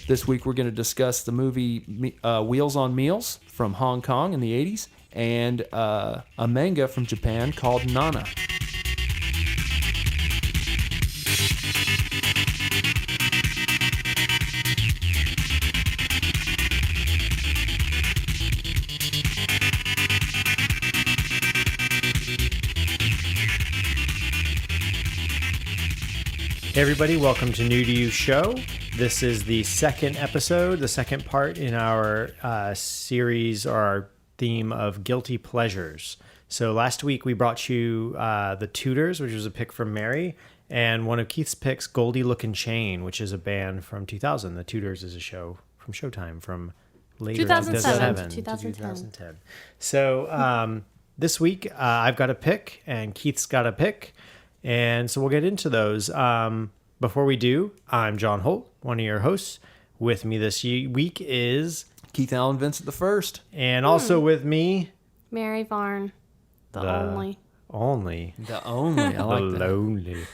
This week we're going to discuss the movie Wheels on Meals from Hong Kong in the 80s and a manga from Japan called Nana. Hey everybody, welcome to New to You Show. This is the second episode, the second part in our series or our theme of guilty pleasures. So last week we brought you The Tudors, which was a pick from Mary, and one of Keith's picks, Goldie Lookin' Chain, which is a band from 2000. The Tudors is a show from Showtime from later 2007 to 2010. So this week I've got a pick and Keith's got a pick. And so we'll get into those. Before we do, I'm John Holt, one of your hosts. With me this week is Keith Allen Vincent the First. And also with me, Mary Varn, the only. The only. I like the that. lonely.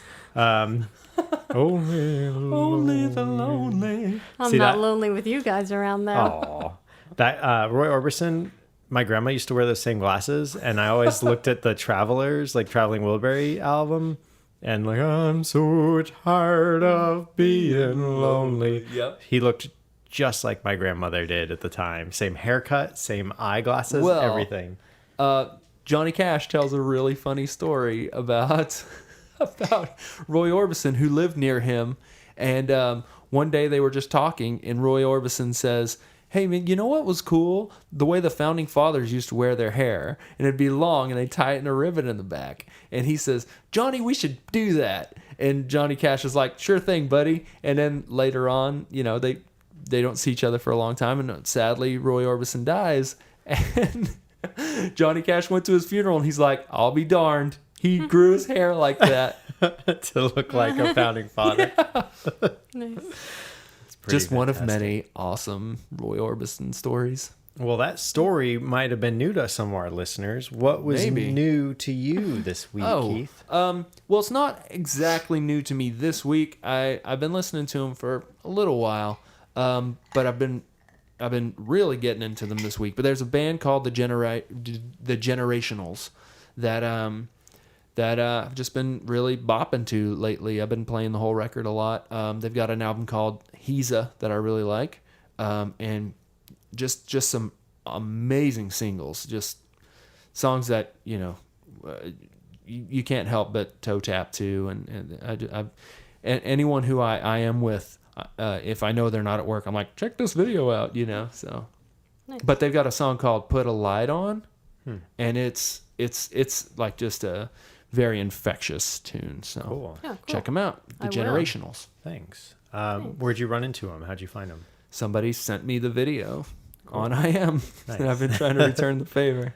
Only the lonely. I'm See not that? lonely with you guys around there. Aw. That Roy Orbison, my grandma used to wear those same glasses, and I always looked at the Travelers, like Traveling Wilbury album, and like, I'm so tired of being lonely. Yep. He looked just like my grandmother did at the time. Same haircut, same eyeglasses, Well, everything. Johnny Cash tells a really funny story about Roy Orbison, who lived near him. And one day they were just talking, and Roy Orbison says, "Hey, man, you know what was cool? The way the founding fathers used to wear their hair, and it'd be long, and they'd tie it in a ribbon in the back." And he says, "Johnny, we should do that." And Johnny Cash is like, "Sure thing, buddy." And then later on, you know, they don't see each other for a long time, and sadly, Roy Orbison dies. And Johnny Cash went to his funeral, and he's like, "I'll be darned. He grew his hair like that." To look like a founding father. Nice. Pretty One of fantastic. many awesome Roy Orbison stories. Well, that story might have been new to some of our listeners. What was Maybe. new to you this week, Keith? Well, it's not exactly new to me this week. I've been listening to him for a little while, but I've been really getting into them this week. But there's a band called the Generationals that I've just been really bopping to lately. I've been playing the whole record a lot. They've got an album called Hiza that I really like, and just some amazing singles, just songs that you can't help but toe tap to. And anyone who I am with, if I know they're not at work, I'm like, check this video out, So, Nice. But they've got a song called "Put a Light On," and it's like just a very infectious tune. So Cool. Yeah, cool. check them out. The I will. Generationals. Thanks. Where'd you run into them? How'd you find them? Somebody sent me the video on IM, Nice. and I've been trying to return the favor.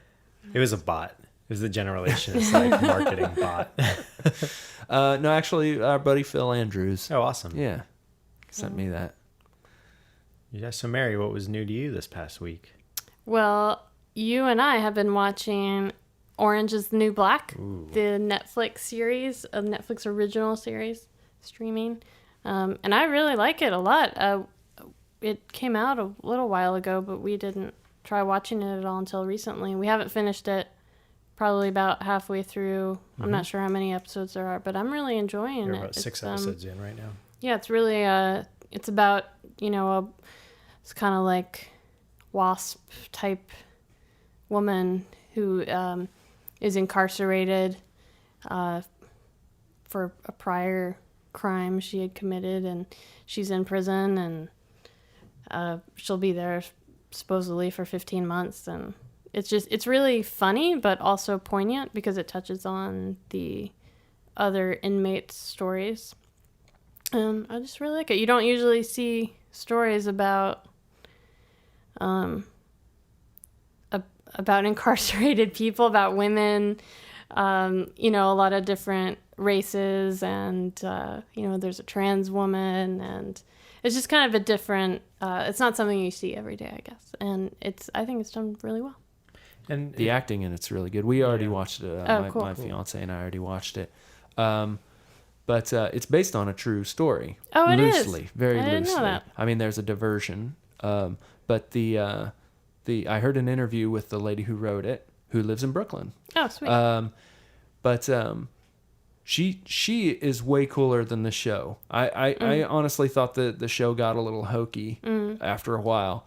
It was a bot. It was the Generations like marketing bot. No, actually, our buddy Phil Andrews. Oh, awesome. Yeah, sent me that. Yeah. So, Mary, what was new to you this past week? Well, you and I have been watching Orange is the New Black, Ooh. the Netflix series, a Netflix original series streaming. And I really like it a lot. It came out a little while ago, but we didn't try watching it at all until recently. We haven't finished it, probably about halfway through. I'm not sure how many episodes there are, but I'm really enjoying We're it. about 6 episodes in right now. Yeah, it's really, it's about, it's kind of like wasp type woman who is incarcerated for a prior crime she had committed, and she's in prison, and she'll be there supposedly for 15 months, and it's really funny but also poignant because it touches on the other inmates' stories, and I just really like it. You don't usually see stories about incarcerated people, about women, a lot of different races, and there's a trans woman, and it's just kind of a different, it's not something you see every day, I guess, and I think it's done really well. And The acting in it's really good. We already watched it. Cool. My fiance and I already watched it. but it's based on a true story. Oh, it is? Loosely, very I didn't know loosely. that. I mean, there's a diversion, but the I heard an interview with the lady who wrote it, who lives in Brooklyn. Oh, sweet. But she is way cooler than the show. I honestly thought that the show got a little hokey after a while.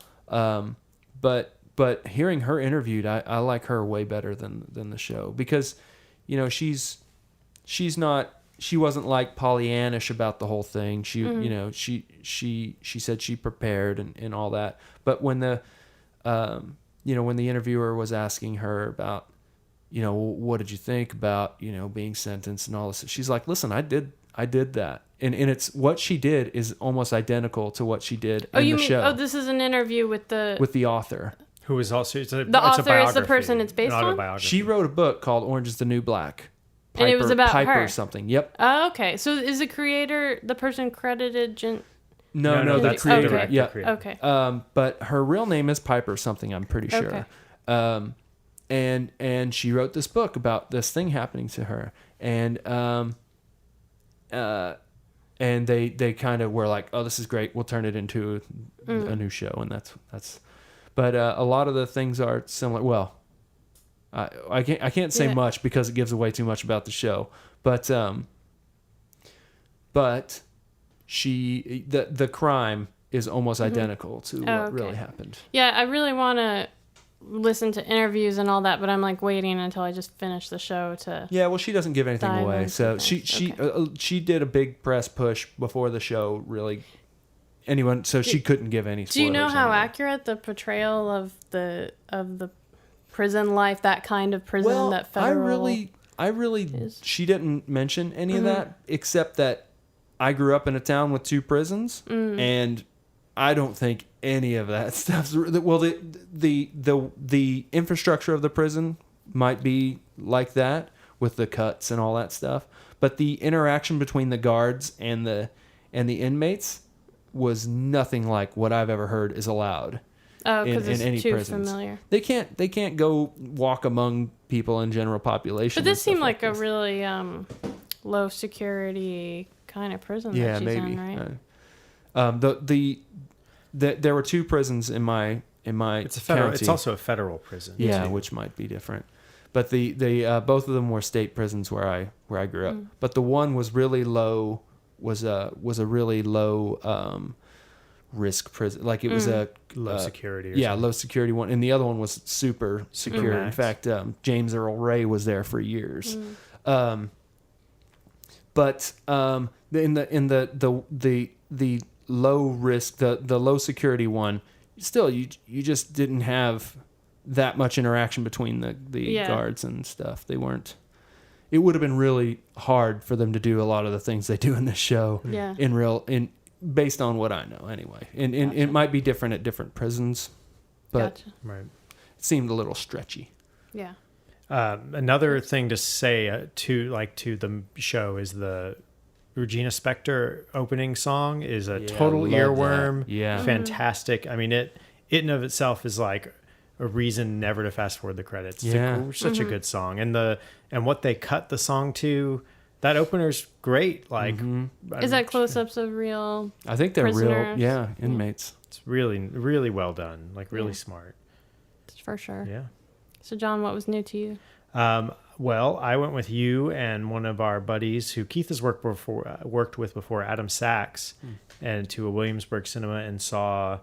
But hearing her interviewed, I like her way better than the show, because, you know, she wasn't like Pollyannish about the whole thing. She you know, she said she prepared and all that. But when the you know, when the interviewer was asking her about, you know, what did you think about, you know, being sentenced and all this, she's like, listen, I did that. And it's what she did is almost identical to what she did in the show. Oh, this is an interview with the author. Who is also it's a author is the biography, person it's based an on? autobiography. She wrote a book called Orange is the New Black. And it was about Piper her. something. Yep. Oh, okay. So is the creator the person credited? No, that's the the creator. director. Yeah. Creator. Okay. But her real name is Piper something, I'm pretty sure. Okay. And she wrote this book about this thing happening to her. And they kind of were like, oh, this is great. We'll turn it into a new show. And that's but a lot of the things are similar. Well, I can't say much because it gives away too much about the show. But the crime is almost identical to what really happened. Yeah, I really want to listen to interviews and all that, but I'm like waiting until I just finish the show to. Yeah, well, she doesn't give anything dive away. into So things. she did a big press push before the show really. Anyone, so she couldn't give any spoilers. Do you know how anyway. accurate the portrayal of the prison life, that kind of prison, that federal? I really, is? she didn't mention any of that, except that I grew up in a town with 2 prisons, and I don't think any of that stuff's well. The infrastructure of the prison might be like that with the cuts and all that stuff, but the interaction between the guards and the inmates was nothing like what I've ever heard is allowed. Oh, because it's any too prisons. familiar. They can't go walk among people in general population. But this and stuff seemed like a this. really low security kind of prison that she's maybe. in, right? There were 2 prisons in my It's a federal. county. It's also a federal prison. Yeah, too. which might be different. But the both of them were state prisons where I grew up. But the one was really low. Was a really low risk prison. Like it was a low security. low security one, and the other one was super secure. In max. fact, James Earl Ray was there for years. But in the low risk, the low security one, still you just didn't have that much interaction between the guards and stuff. They weren't. It would have been really hard for them to do a lot of the things they do in this show. Yeah. Based on what I know anyway. And it might be different at different prisons, but Gotcha. Right. it seemed a little stretchy. Yeah. Another thing to say to the show is the Regina Spektor opening song is a total love earworm. that. Yeah. Fantastic. I mean, it in of itself is like a reason never to fast forward the credits. It's such a good song. And what they cut the song to, that opener's great. Like, Is that close-ups of real? I think they're prisoners? real, inmates. it's really, really well done. Like, really smart. For sure. Yeah. So, John, what was new to you? Well, I went with you and one of our buddies who Keith has worked with before, Adam Sachs, and to a Williamsburg cinema and saw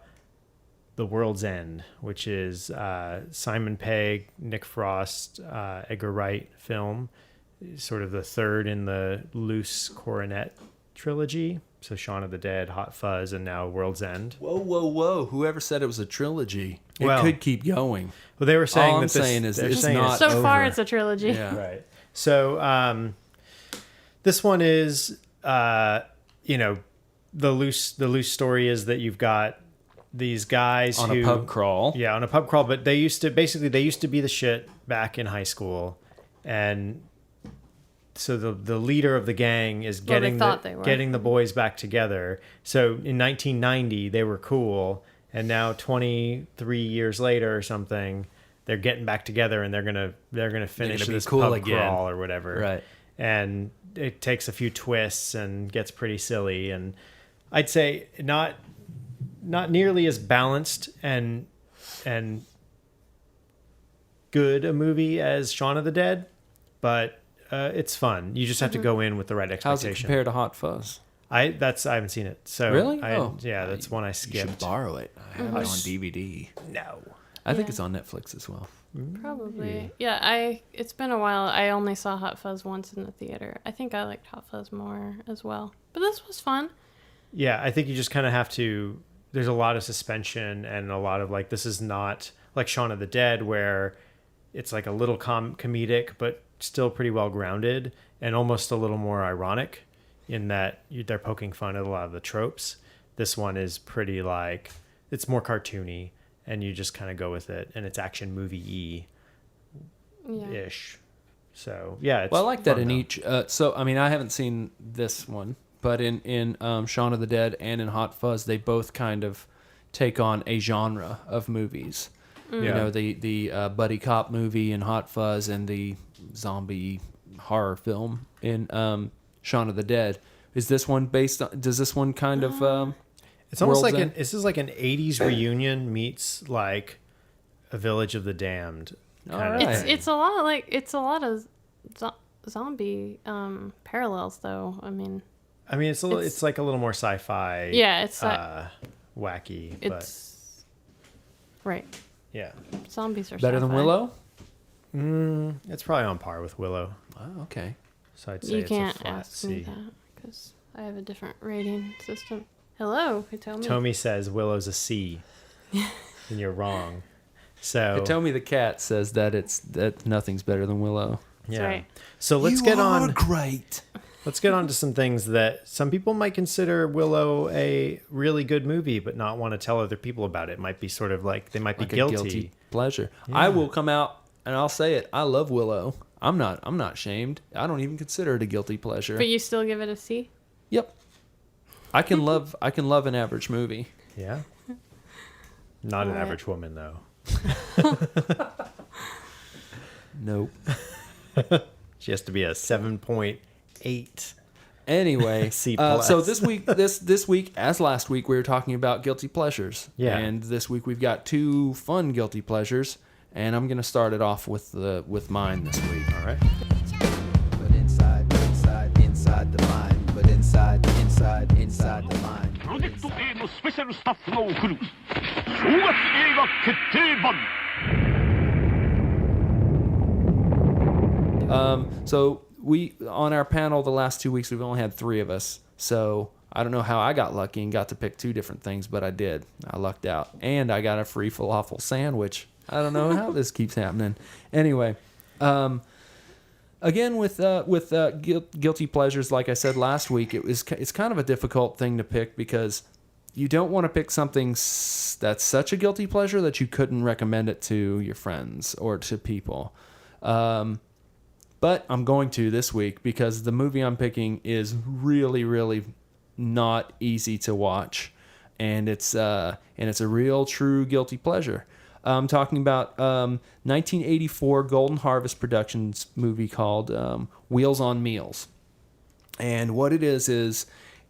The World's End, which is Simon Pegg, Nick Frost, Edgar Wright film, sort of the third in the Loose Coronet trilogy. So Shaun of the Dead, Hot Fuzz, and now World's End. Whoa. Whoever said it was a trilogy? It Well- could keep going. Well, they were saying All I'm that this, saying is they're it's saying not So far, over. it's a trilogy. Yeah. Right. So this one is, the loose story is that you've got these guys On who, a pub crawl. Yeah, on a pub crawl, but they used to be the shit back in high school, and so the leader of the gang is Well, they thought they were. getting the boys back together. So in 1990 they were cool, and now 23 years later or something, they're getting back together and they're gonna finish be this cool pub again. crawl or whatever. Right. and it takes a few twists and gets pretty silly. And I'd say not nearly as balanced and good a movie as Shaun of the Dead, but it's fun. You just have to go in with the right expectation. How's it compare to Hot Fuzz? I haven't seen it. So Really? Yeah, that's one I You skipped. should borrow it. I have it on DVD. No. I think Yeah. it's on Netflix as well. Probably. Yeah, it's been a while. I only saw Hot Fuzz once in the theater. I think I liked Hot Fuzz more as well. But this was fun. Yeah, I think you just kind of have to. There's a lot of suspension and a lot of like, this is not like Shaun of the Dead where it's like a little comedic, but still pretty well grounded and almost a little more ironic in that they're poking fun at a lot of the tropes. This one is pretty like, it's more cartoony and you just kind of go with it, and it's action movie-y Yeah. ish. So yeah, it's Well, I like that fun, in though. each. So I mean, I haven't seen this one, but in Shaun of the Dead and in Hot Fuzz, they both kind of take on a genre of movies. You Yeah. know, the buddy cop movie in Hot Fuzz and the zombie horror film in Shaun of the Dead. Is this one based on? Does this one kind of? It's almost worlds like end? this is like an 80s reunion meets like a Village of the Damned. All kind of right. thing. It's a lot of zombie parallels though. I mean, it's it's like a little more sci-fi. yeah, it's wacky. it's right. But yeah, Zombies are Better than sci-fi. Willow? it's probably on par with Willow. Oh, okay. So I'd say You it's can't a flat ask me C. that because I have a different rating system. Hello, who told me? Tommy says Willow's a C, and you're wrong. So Tommy the cat says that nothing's better than Willow. yeah. right. So let's You get are on. great. Let's get on to some things that some people might consider Willow a really good movie, but not want to tell other people about it. Might be sort of like they might be Like a guilty. pleasure. Yeah. I will come out and I'll say it. I love Willow. I'm not shamed. I don't even consider it a guilty pleasure. But you still give it a C? Yep. I can love an average movie. Yeah. Not an Alright. average woman though. Nope. She has to be a 7.8. Anyway, C+. so this week, as last week, we were talking about guilty pleasures. Yeah. And this week we've got two fun guilty pleasures, and I'm gonna start it off with mine this week. All right. But inside the mind. But inside the mind. プロジェクト A のスペシャルスタッフが送る正月映画決定版 So we on our panel the last 2 weeks we've only had 3 of us. So I don't know how I got lucky and got to pick 2 different things, but I did. I lucked out, and I got a free falafel sandwich. I don't know how this keeps happening. Anyway, again with guilty pleasures, like I said last week, it's kind of a difficult thing to pick because you don't want to pick something that's such a guilty pleasure that you couldn't recommend it to your friends or to people. But I'm going to this week because the movie I'm picking is really, really not easy to watch, and it's a real, true guilty pleasure. I'm talking about 1984 Golden Harvest Productions movie called Wheels on Meals, and what it is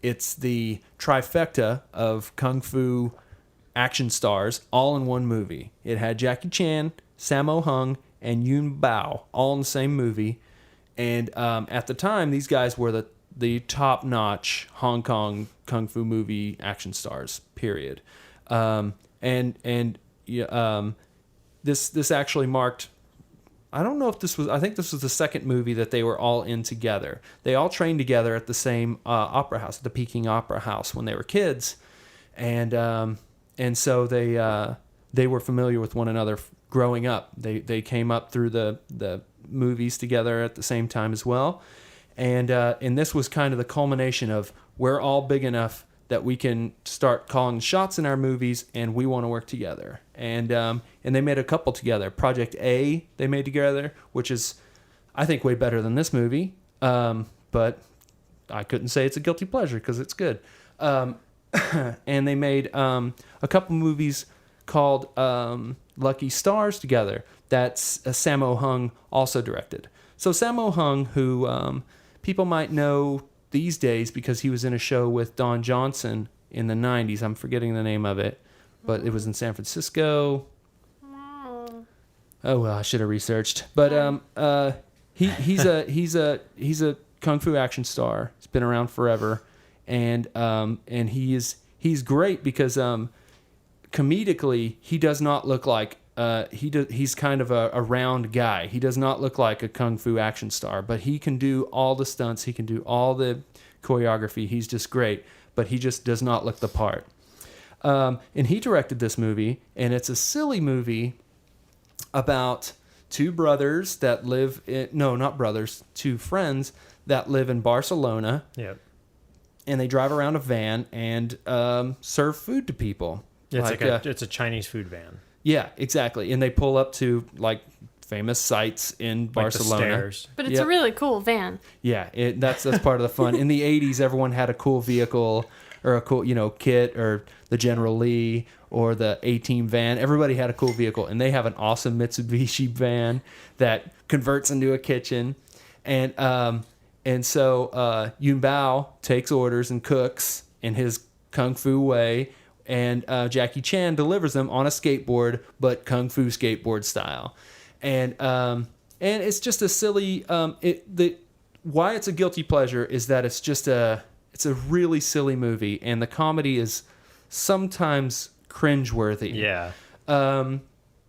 it's the trifecta of kung fu action stars all in one movie. It had Jackie Chan, Samo Hung, and Yuen Baio all in the same movie. And at the time, these guys were the top-notch Hong Kong kung fu movie action stars. Period. This actually marked. I don't know if this was. I think this was the second movie that they were all in together. They all trained together at the same opera house, the Peking Opera House, when they were kids, and so they were familiar with one another growing up. They came up through the movies together at the same time as well, and this was kind of the culmination of we're all big enough that we can start calling shots in our movies, and we want to work together. And they made a couple together. Project A they made together, which is I think way better than this movie, but I couldn't say it's a guilty pleasure because it's good. And they made a couple movies called Lucky Stars together. That's Samo Hung also directed. Samo Hung, who people might know these days because he was in a show with Don Johnson in the 90s. I'm forgetting the name of it, but it was in San Francisco. Oh well, I should have researched. But he's a kung fu action star. He's been around forever, and he's great because comedically he does not look like he's kind of a round guy. He does not look like a kung fu action star, but he can do all the stunts. He can do all the choreography. He's just great, but he just does not look the part. And he directed this movie, and it's a silly movie about two brothers that live in, no, not brothers, two friends that live in Barcelona. Yep. And they drive around a van and serve food to people. It's it's a Chinese food van. Yeah, exactly. And they pull up to like famous sites in Barcelona. Like the stairs. But it's a really cool van. Yeah, that's part of the fun. In the 80s, everyone had a cool vehicle or a cool, Kit or the General Lee or the A-Team van. Everybody had a cool vehicle, and they have an awesome Mitsubishi van that converts into a kitchen. And so Yuen Baio takes orders and cooks in his kung fu way, and Jackie Chan delivers them on a skateboard, but kung fu skateboard style. And it's just a silly. Why it's a guilty pleasure is that it's a really silly movie, and the comedy is sometimes cringeworthy. Yeah.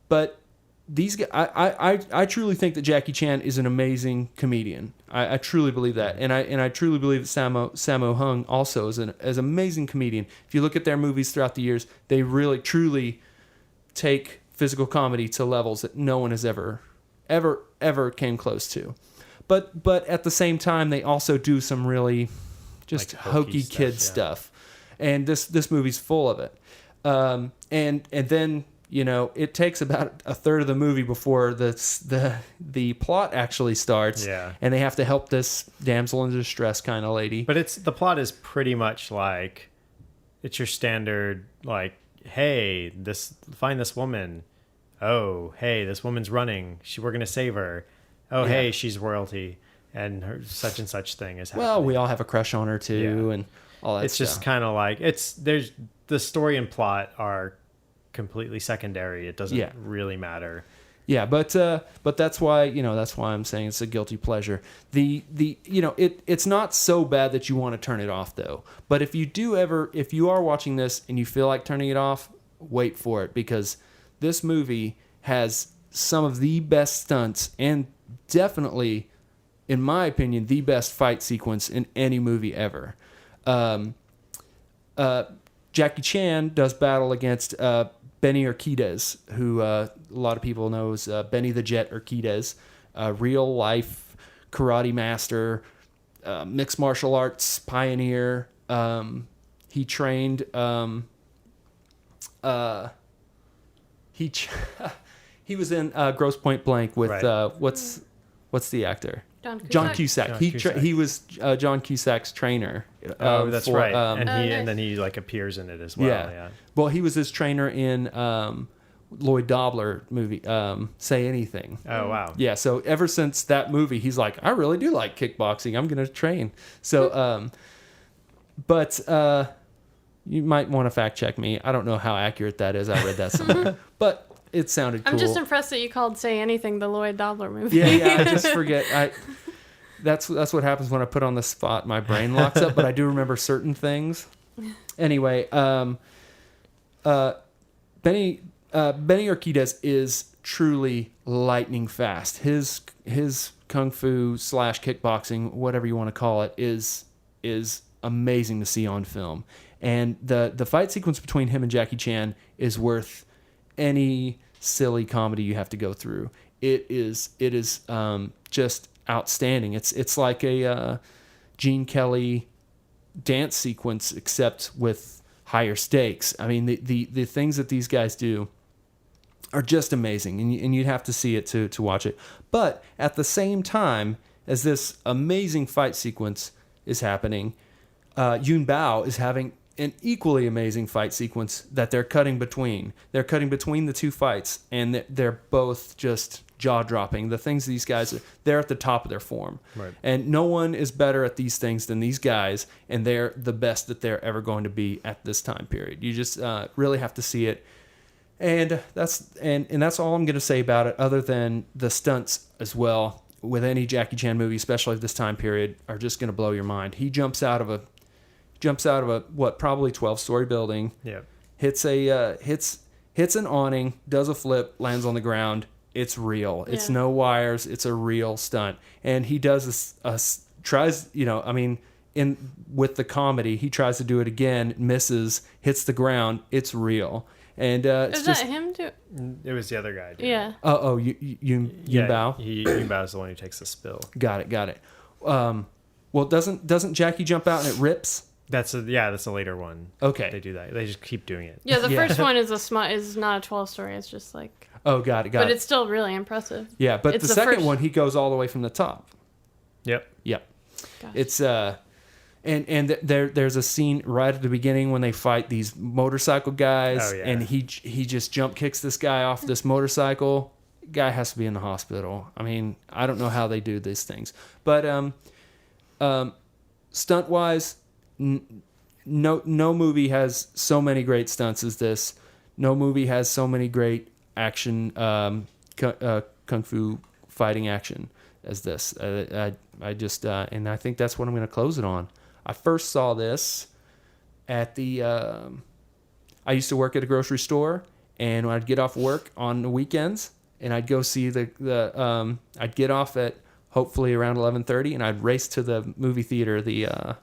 But these guys, I truly think that Jackie Chan is an amazing comedian. I truly believe that, and I truly believe that Samo Hung also is an amazing comedian. If you look at their movies throughout the years, they really truly take physical comedy to levels that no one has ever came close to. But at the same time, they also do some really just like hokey stuff, kid stuff, and this movie's full of it. And then it takes about a third of the movie before the plot actually starts. Yeah. And they have to help this damsel in distress kind of lady. But the plot is pretty much like it's your standard like, hey, find this woman. Oh, hey, this woman's running. We're gonna save her. Oh, hey, she's royalty, and her such and such thing is happening. Well, we all have a crush on her too, Yeah. and all that. It's just kind of like there's the story and plot are completely secondary. It doesn't really matter. Yeah, but that's why I'm saying it's a guilty pleasure. It's not so bad that you want to turn it off though. But if you are watching this and you feel like turning it off, wait for it, because this movie has some of the best stunts and definitely, in my opinion, the best fight sequence in any movie ever. Jackie Chan does battle against Benny Urquidez, who a lot of people know as Benny the Jet Urquidez, a real life karate master, mixed martial arts pioneer. He trained. He was in Grosse Point Blank with what's the actor? John Cusack. He was John Cusack's trainer. That's right. And then he like appears in it as well. Yeah. Well, he was his trainer in Lloyd Dobler movie, Say Anything. Oh wow. Yeah. So ever since that movie, he's like, I really do like kickboxing. I'm gonna train. So, but you might want to fact check me. I don't know how accurate that is. I read that somewhere, but it sounded cool. I'm just impressed that you called Say Anything the Lloyd Dobler movie. Yeah, I just forget. That's what happens when I put on the spot. My brain locks up, but I do remember certain things. Anyway, Benny Urquidez is truly lightning fast. His kung fu / kickboxing, whatever you want to call it, is amazing to see on film. And the fight sequence between him and Jackie Chan is worth any silly comedy you have to go through. It is just outstanding. It's like a Gene Kelly dance sequence, except with higher stakes. I mean, the things that these guys do are just amazing, and you'd have to see it to watch it. But at the same time as this amazing fight sequence is happening, Yuen Baio is having an equally amazing fight sequence that they're cutting between. They're cutting between the two fights, and they're both just jaw-dropping. The things these guys, they're at the top of their form. Right. And no one is better at these things than these guys, and they're the best that they're ever going to be at this time period. You just really have to see it. And that's all I'm going to say about it, other than the stunts as well, with any Jackie Chan movie, especially of this time period, are just going to blow your mind. He jumps out of a probably 12-story building. Yeah. Hits an awning, does a flip, lands on the ground. It's real. It's no wires. It's a real stunt. And he does tries, with the comedy, he tries to do it again, misses, hits the ground. It's real. And it's Is just that him too? It was the other guy. Dude. Yeah. Yuen Baio? Yuen Bao is the one who takes the spill. Got it. Well, doesn't Jackie jump out and it rips? That's a later one. Okay. They do that. They just keep doing it. Yeah, the first one is is not a 12-story. It's just like. Oh, got it. But it's still really impressive. Yeah, but It's the second one, he goes all the way from the top. Yep. Yep. Gosh. It's and there's a scene right at the beginning when they fight these motorcycle guys, Oh, yeah. and he just jump kicks this guy off this motorcycle. Guy has to be in the hospital. I mean, I don't know how they do these things, but stunt wise, no movie has so many great stunts as this. No movie has so many great action kung fu fighting action as this. I just and I think that's what I'm going to close it on. I first saw this at the I used to work at a grocery store, and when I'd get off work on the weekends, and I'd go see the I'd get off at hopefully around 11:30, and I'd race to the movie theater, the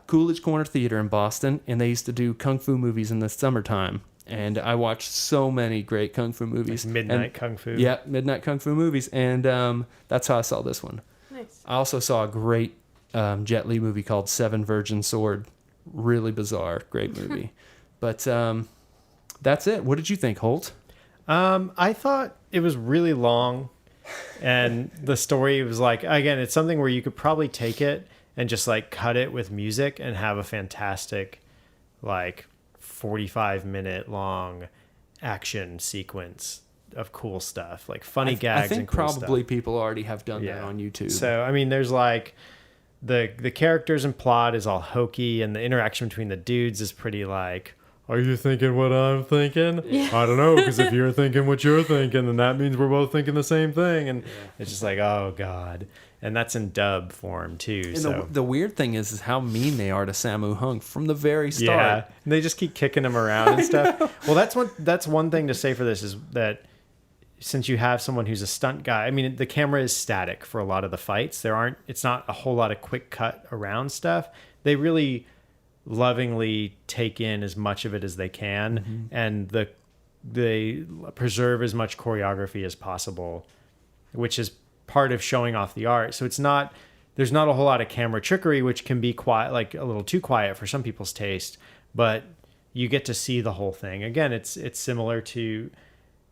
Coolidge Corner Theater in Boston, and they used to do kung fu movies in the summertime. And I watched so many great kung fu movies. Like midnight kung fu. Yeah, midnight kung fu movies, and that's how I saw this one. Nice. I also saw a great Jet Li movie called Seven Virgin Sword. Really bizarre, great movie. But that's it. What did you think, Holt? I thought it was really long, and the story was like, again, it's something where you could probably take it and just like cut it with music and have a fantastic, like 45-minute long action sequence of cool stuff, like funny gags. I think and cool probably stuff. people already have done that on YouTube. So I mean, there's like the characters and plot is all hokey, and the interaction between the dudes is pretty like, are you thinking what I'm thinking? Yeah. I don't know, because if you're thinking what you're thinking, then that means we're both thinking the same thing. And it's just like, oh God. And that's in dub form too. And so the weird thing is how mean they are to Samo Hung from the very start. yeah, and they just keep kicking him around and stuff. Well, that's one thing to say for this is that since you have someone who's a stunt guy, I mean, the camera is static for a lot of the fights. It's not a whole lot of quick cut around stuff. They really lovingly take in as much of it as they can, and they preserve as much choreography as possible, which is part of showing off the art. So there's not a whole lot of camera trickery, which can be quiet, like a little too quiet for some people's taste, but you get to see the whole thing. Again, it's similar to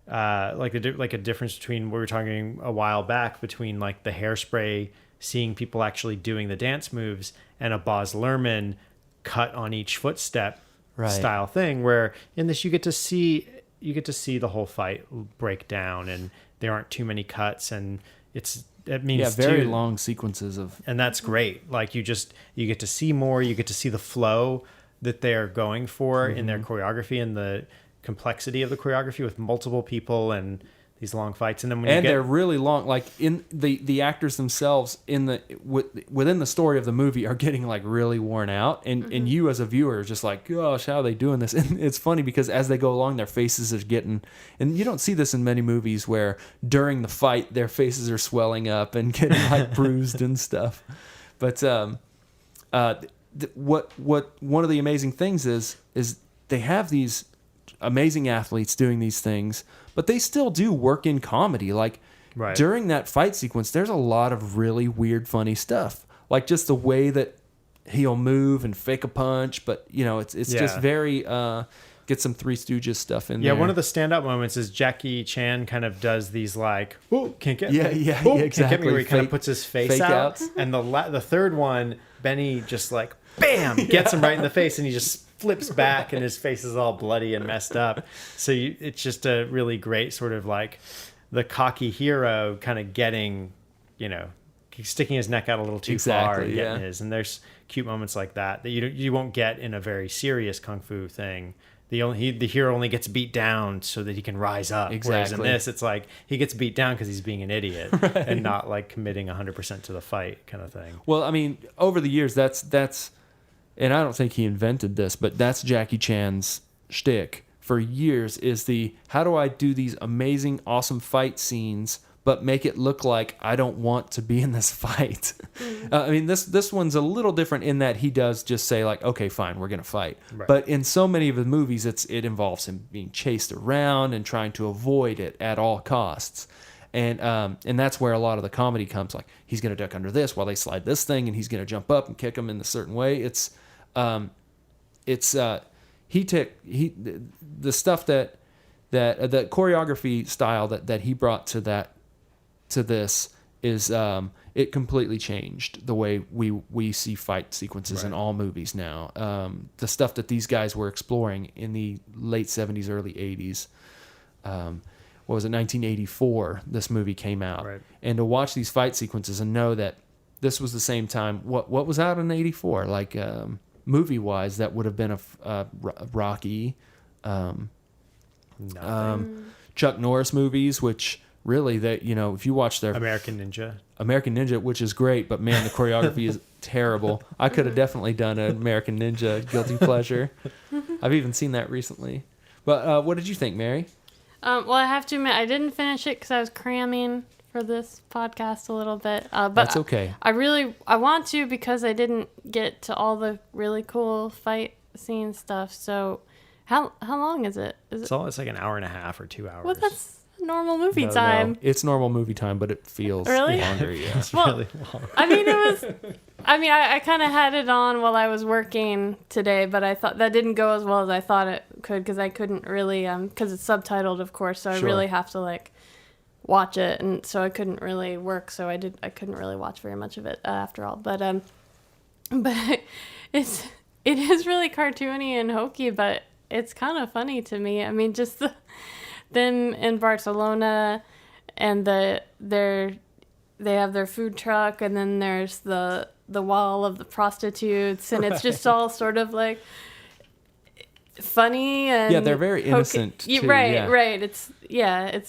like a difference between what we were talking a while back between like the Hairspray, seeing people actually doing the dance moves, and a Baz Luhrmann cut on each footstep style thing, where in this you get to see the whole fight break down, and there aren't too many cuts, and it means very long sequences of, and that's great. Like you get to see more, you get to see the flow that they're going for in their choreography and the complexity of the choreography with multiple people and these long fights. And then they're really long, like in the actors themselves within the story of the movie are getting like really worn out, and you as a viewer are just like, gosh, how are they doing this? And it's funny because as they go along, their faces are getting, and you don't see this in many movies where during the fight their faces are swelling up and getting like bruised and stuff. But what one of the amazing things is they have these amazing athletes doing these things, but they still do work in comedy. Like during that fight sequence, there's a lot of really weird, funny stuff. Like just the way that he'll move and fake a punch, but it's just very get some Three Stooges stuff in Yeah, there. one of the standout moments is Jackie Chan kind of does these like, "Oh, can't get Yeah, me." yeah, "Oh, yeah, can't get me," where he exactly. kind of Fake- puts his face fake out. outs. And the third one, Benny just like, bam, gets him right in the face, and he just flips back, and his face is all bloody and messed up. So it's just a really great sort of like the cocky hero kind of getting, sticking his neck out a little too far and getting his. And there's cute moments like that you won't get in a very serious kung fu thing. The hero only gets beat down so that he can rise up. Exactly. Whereas in this, it's like he gets beat down because he's being an idiot and not like committing 100% to the fight kind of thing. Well, I mean, over the years, that's, and I don't think he invented this, but that's Jackie Chan's shtick for years, is the, how do I do these amazing, awesome fight scenes, but make it look like I don't want to be in this fight. I mean, this one's a little different in that he does just say like, okay, fine, we're going to fight. Right. But in so many of the movies, it involves him being chased around and trying to avoid it at all costs. And that's where a lot of the comedy comes. Like, he's going to duck under this while they slide this thing, and he's going to jump up and kick him in a certain way. The stuff that the choreography style that he brought to this is it completely changed the way we see fight sequences in all movies now. The stuff that these guys were exploring in the late 70s, early 80s. What was it, 1984, this movie came out. Right. And to watch these fight sequences and know that this was the same time, what was out in 84? Like, movie-wise, that would have been a Rocky, Chuck Norris movies, which really, that if you watch their American Ninja, which is great, but man, the choreography is terrible. I could have definitely done an American Ninja guilty pleasure. I've even seen that recently. But what did you think, Mary? Well, I have to admit, I didn't finish it because I was cramming for this podcast a little bit. But That's okay. I want to, because I didn't get to all the really cool fight scene stuff. So, how long is it? it's like an hour and a half or 2 hours. Well, that's normal movie No, time. no. It's normal movie time, but it feels Really? longer. Yeah. It's Well, really long. I kind of had it on while I was working today, but I thought that didn't go as well as I thought it could, because I couldn't really, because it's subtitled, of course, so Sure. I really have to like watch it, and so I couldn't really work, so I couldn't really watch very much of it after all. But it is really cartoony and hokey, but it's kind of funny to me. I mean, just them in Barcelona, and they have their food truck, and then there's the wall of the prostitutes, and it's just all sort of like funny and Yeah, they're very hokey. innocent, too, Right, yeah. right. It's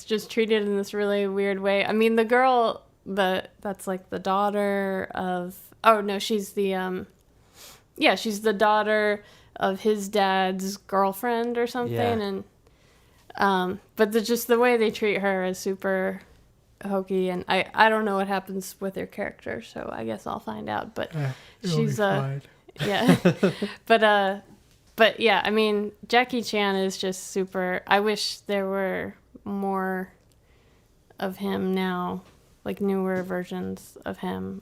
just treated in this really weird way. I mean, the girl, that's like the daughter of. Oh no, she's the she's the daughter of his dad's girlfriend or something, Yeah. and but just the way they treat her is super hokey, and I don't know what happens with her character, so I guess I'll find out. But she's yeah, but yeah, I mean, Jackie Chan is just super. I wish there were more of him now, like newer versions of him.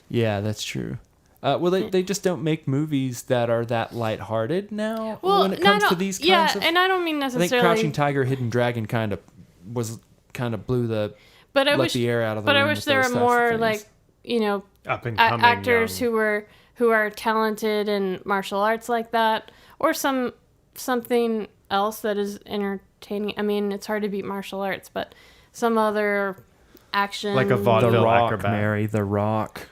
Yeah, that's true. Well, they just don't make movies that are that lighthearted now Well, when it comes to these kinds of... and I don't mean I think necessarily. Crouching Tiger, Hidden Dragon kind of blew the But I let wish the air out of the But I room wish with there those were types of more things. like Up and coming actors young. who are talented in martial arts like that, or something else that is entertaining. I mean, it's hard to beat martial arts, but some other action, Like a The vaudeville Rock, acrobat. Mary, The Rock.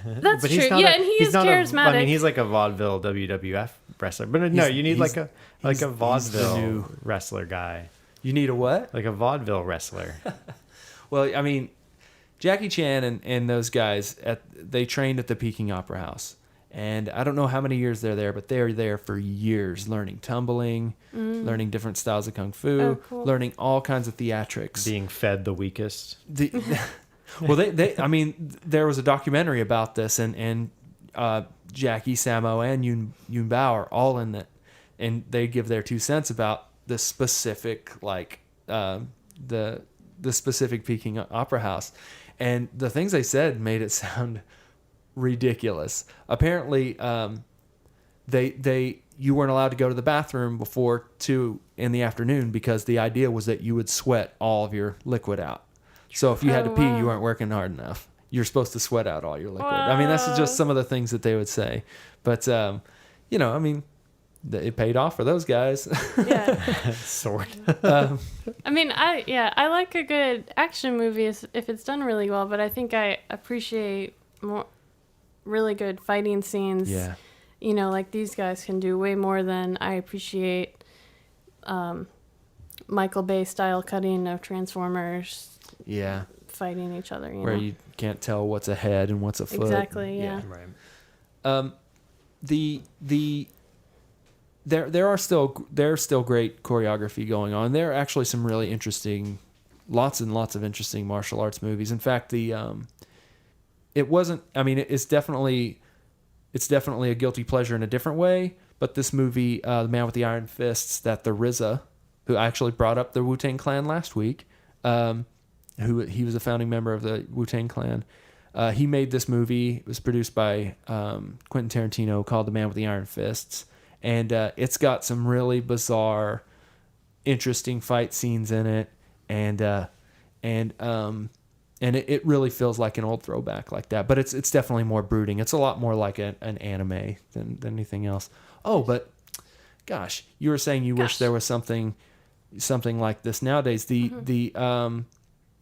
That's But true. he's not Yeah, and he is charismatic. I mean, he's like a vaudeville WWF wrestler. But no, you need like a vaudeville new- wrestler guy. You need a what? Like a vaudeville wrestler. Well, I mean, Jackie Chan and those guys, they trained at the Peking Opera House. And I don't know how many years they're there, but they're there for years learning tumbling, learning different styles of kung fu, Oh, cool. learning all kinds of theatrics. Being fed the weakest. Well, I mean, there was a documentary about this, and Jackie, Samo, and Yuen Baio are all in it, and they give their 2 cents about the specific, like, the specific Peking Opera House, and the things they said made it sound ridiculous. Apparently, they you weren't allowed to go to the bathroom before 2 in the afternoon because the idea was that you would sweat all of your liquid out. So if you had to pee, you weren't working hard enough. You're supposed to sweat out all your liquid. I mean, that's just some of the things that they would say. But, you know, I mean, it paid off for those guys. Yeah. Sort. I mean, I like a good action movie if it's done really well, but I think I appreciate more really good fighting scenes. Yeah. You know, like these guys can do way more than I appreciate Michael Bay style cutting of Transformers Yeah. fighting each other. Where you can't tell what's a head and what's a foot. Exactly, yeah. Right. There's still great choreography going on. There are actually some really interesting, lots and lots of interesting martial arts movies. In fact, it wasn't. I mean, it's definitely a guilty pleasure in a different way. But this movie, The Man with the Iron Fists, that the RZA, who actually brought up the Wu-Tang Clan last week, he was a founding member of the Wu-Tang Clan. He made this movie. It was produced by Quentin Tarantino, called The Man with the Iron Fists. And it's got some really bizarre, interesting fight scenes in it, and it really feels like an old throwback like that. But it's definitely more brooding. It's a lot more like an anime than anything else. Oh, but gosh, you were saying you wish there was something like this nowadays. The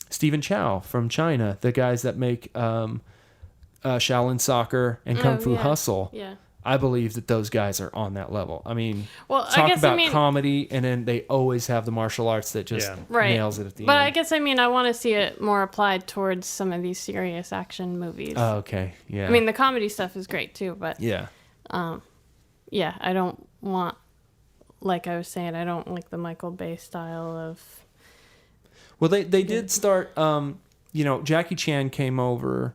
Stephen Chow from China, the guys that make Shaolin Soccer and Kung Fu Hustle. Yeah. I believe that those guys are on that level. I mean, well, talk about comedy, and then they always have the martial arts that just nails it at the end. But I guess, I want to see it more applied towards some of these serious action movies. Oh, okay, yeah. I mean, the comedy stuff is great too, but yeah, I don't want, like I was saying, I don't like the Michael Bay style of. Well, they did start. Jackie Chan came over,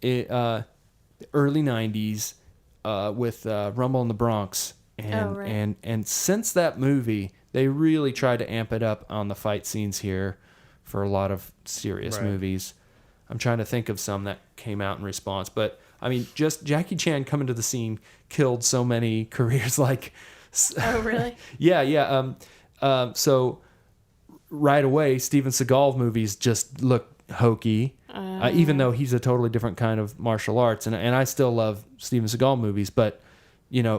early '90s. With Rumble in the Bronx, and since that movie, they really tried to amp it up on the fight scenes here for a lot of serious movies. I'm trying to think of some that came out in response, but I mean, just Jackie Chan coming to the scene killed so many careers. Like, oh really? yeah. So right away, Steven Seagal movies just look hokey. Even though he's a totally different kind of martial arts, and I still love Steven Seagal movies, but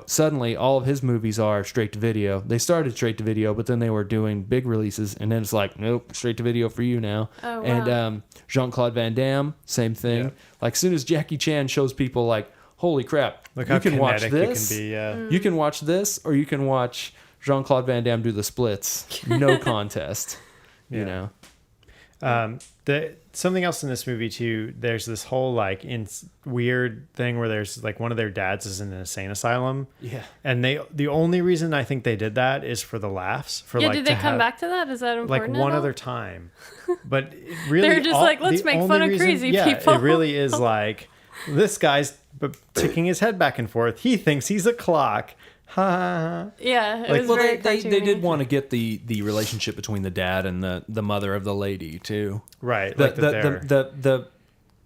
suddenly all of his movies are straight to video. They started straight to video, but then they were doing big releases, and then it's like, nope, straight to video for you now. Oh, wow. And Jean-Claude Van Damme, same thing. Yeah. Like, as soon as Jackie Chan shows people, like, holy crap, look, you can watch this. You can be, You can watch this, or you can watch Jean-Claude Van Damme do the splits. No contest. You know. Something else in this movie too, there's this whole weird thing where there's like one of their dads is in an insane asylum. Yeah. And the only reason I think they did that is for the laughs. Did they come back to that? Is that important? Like one other time. But really they're just let's make fun of crazy people. It really is like, this guy's ticking his head back and forth. He thinks he's a clock. Ha. Yeah, it was very they did want to get the relationship between the dad and the mother of the lady too. Right. The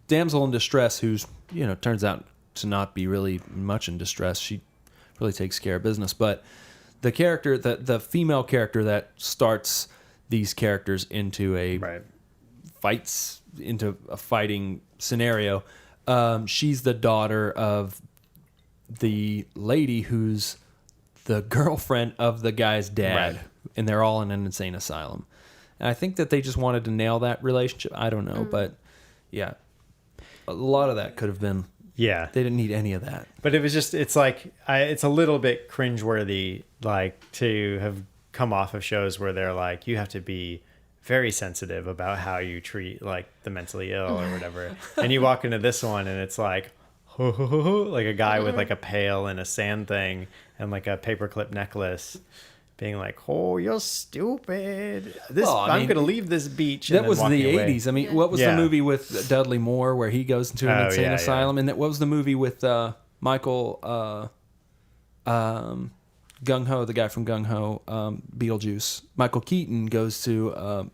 damsel in distress, who's turns out to not be really much in distress. She really takes care of business. But the character, the female character that starts these characters into a fighting scenario, she's the daughter of the lady who's the girlfriend of the guy's dad, and they're all in an insane asylum. And I think that they just wanted to nail that relationship. I don't know, but yeah, a lot of that could have been. Yeah, they didn't need any of that. But it was just, it's like, it's a little bit cringeworthy, like, to have come off of shows where they're like, you have to be very sensitive about how you treat like the mentally ill or whatever. And you walk into this one and it's like, like a guy with like a pail and a sand thing and like a paperclip necklace being like, oh, you're stupid. I'm going to leave this beach. That was the 80s. I mean, what was the movie with Dudley Moore where he goes into an insane asylum? And what was the movie with Michael Gung-Ho, the guy from Gung-Ho, Beetlejuice? Michael Keaton goes to...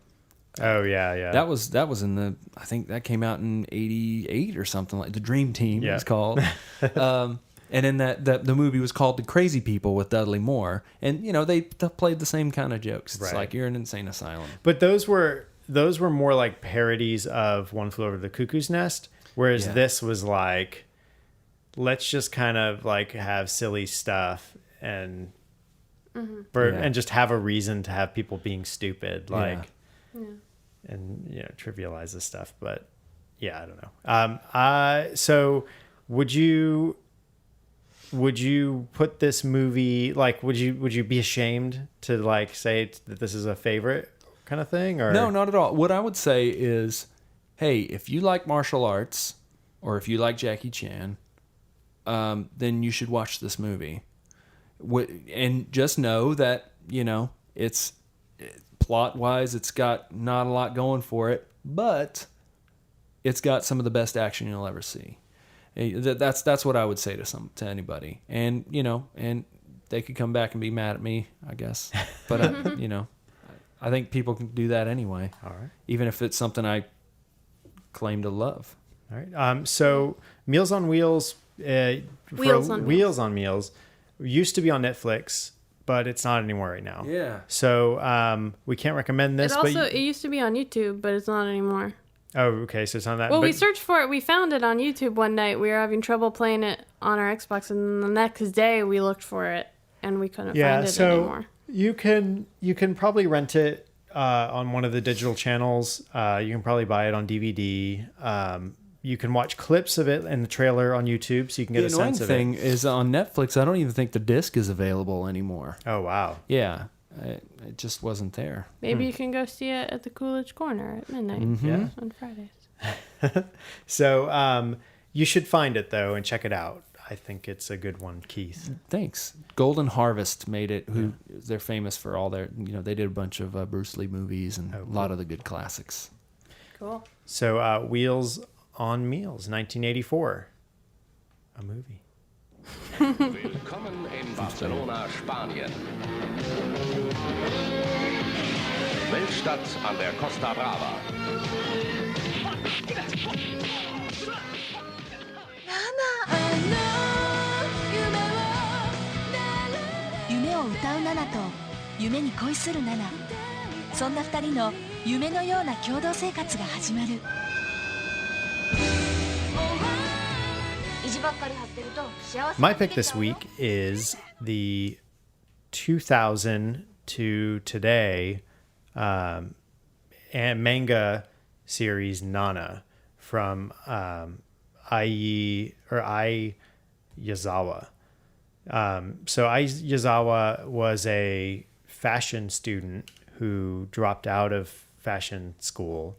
That was in the, I think that came out in 88 or something, like The Dream Team it's called. And in the movie was called The Crazy People with Dudley Moore, and they played the same kind of jokes. It's Right. like you're in an insane asylum. But those were more like parodies of One Flew Over the Cuckoo's Nest, whereas Yeah. this was like, let's just kind of like have silly stuff and and just have a reason to have people being stupid, like, and trivialize this stuff. But yeah, I don't know. So would you put this movie, like, would you be ashamed to like say that this is a favorite kind of thing, or No, not at all. What I would say is, hey, if you like martial arts or if you like Jackie Chan, then you should watch this movie. And just know that, it's plot-wise, it's got not a lot going for it, but it's got some of the best action you'll ever see. That's what I would say to anybody. And, and they could come back and be mad at me, I guess. But, I think people can do that anyway. All right. Even if it's something I claim to love. All right. So Meals on Wheels, Wheels on Meals used to be on Netflix, but it's not anymore right now. Yeah. So we can't recommend this. It used to be on YouTube, but it's not anymore. Oh, okay. So it's on that. Well, we searched for it. We found it on YouTube one night. We were having trouble playing it on our Xbox, and the next day we looked for it, and we couldn't find it anymore. You can probably rent it on one of the digital channels. You can probably buy it on DVD. You can watch clips of it and the trailer on YouTube, so you can get a sense of it. The annoying thing is on Netflix, I don't even think the disc is available anymore. Oh, wow. Yeah, it just wasn't there. Maybe you can go see it at the Coolidge Corner at midnight Yeah. on Fridays. So you should find it, though, and check it out. I think it's a good one, Keith. Thanks. Golden Harvest made it. They're famous for all their, they did a bunch of Bruce Lee movies and a lot of the good classics. Cool. So Wheels on Meals, 1984. A movie. Willkommen in Barcelona, Spanien. Weltstadt an der Costa Brava. 夢を歌うナナと夢に恋するナナ、そんな二人の夢のような共同生活が始まる。意地ばっかり張ってると幸せ My pick this week is the 2000 to today and manga series Nana from Ai Yazawa. So Ai Yazawa was a fashion student who dropped out of fashion school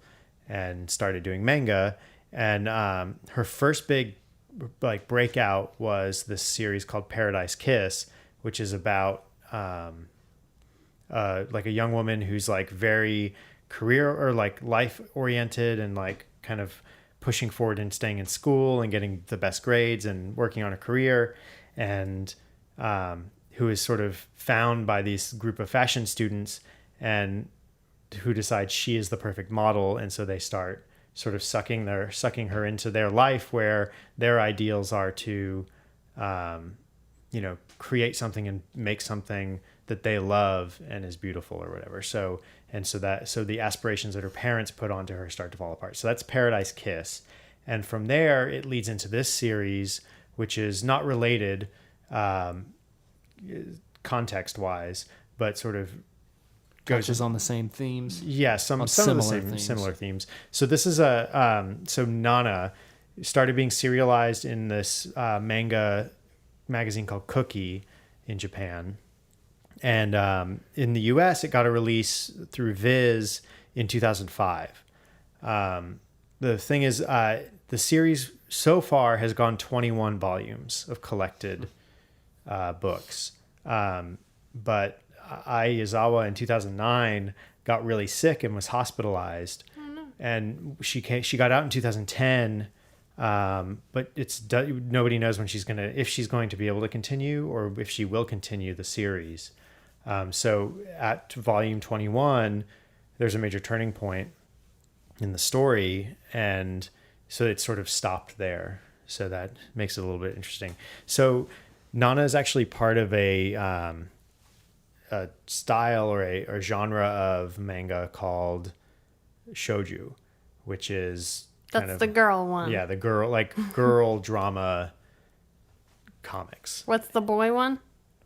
and started doing manga. And her first big breakout was this series called Paradise Kiss, which is about like a young woman who's like very career or like life oriented and like kind of pushing forward and staying in school and getting the best grades and working on a career, and who is sort of found by these group of fashion students and who decide she is the perfect model. And so they start sort of sucking her into their life, where their ideals are to, create something and make something that they love and is beautiful or whatever. So the aspirations that her parents put onto her start to fall apart. So that's Paradise Kiss. And from there, it leads into this series, which is not related context-wise, but sort of Touches on the same themes. Yeah, some of the similar themes. So this is so Nana started being serialized in this manga magazine called Cookie in Japan. And in the US, it got a release through Viz in 2005. The thing is, the series so far has gone 21 volumes of collected books. But Ai Yazawa in 2009 got really sick and was hospitalized. And she got out in 2010. But nobody knows when if she's going to be able to continue or if she will continue the series. So at volume 21, there's a major turning point in the story, and so it sort of stopped there. So that makes it a little bit interesting. So Nana is actually part of a style or a genre of manga called shoujo, which is That's the girl one. Yeah, the girl drama comics. What's the boy one?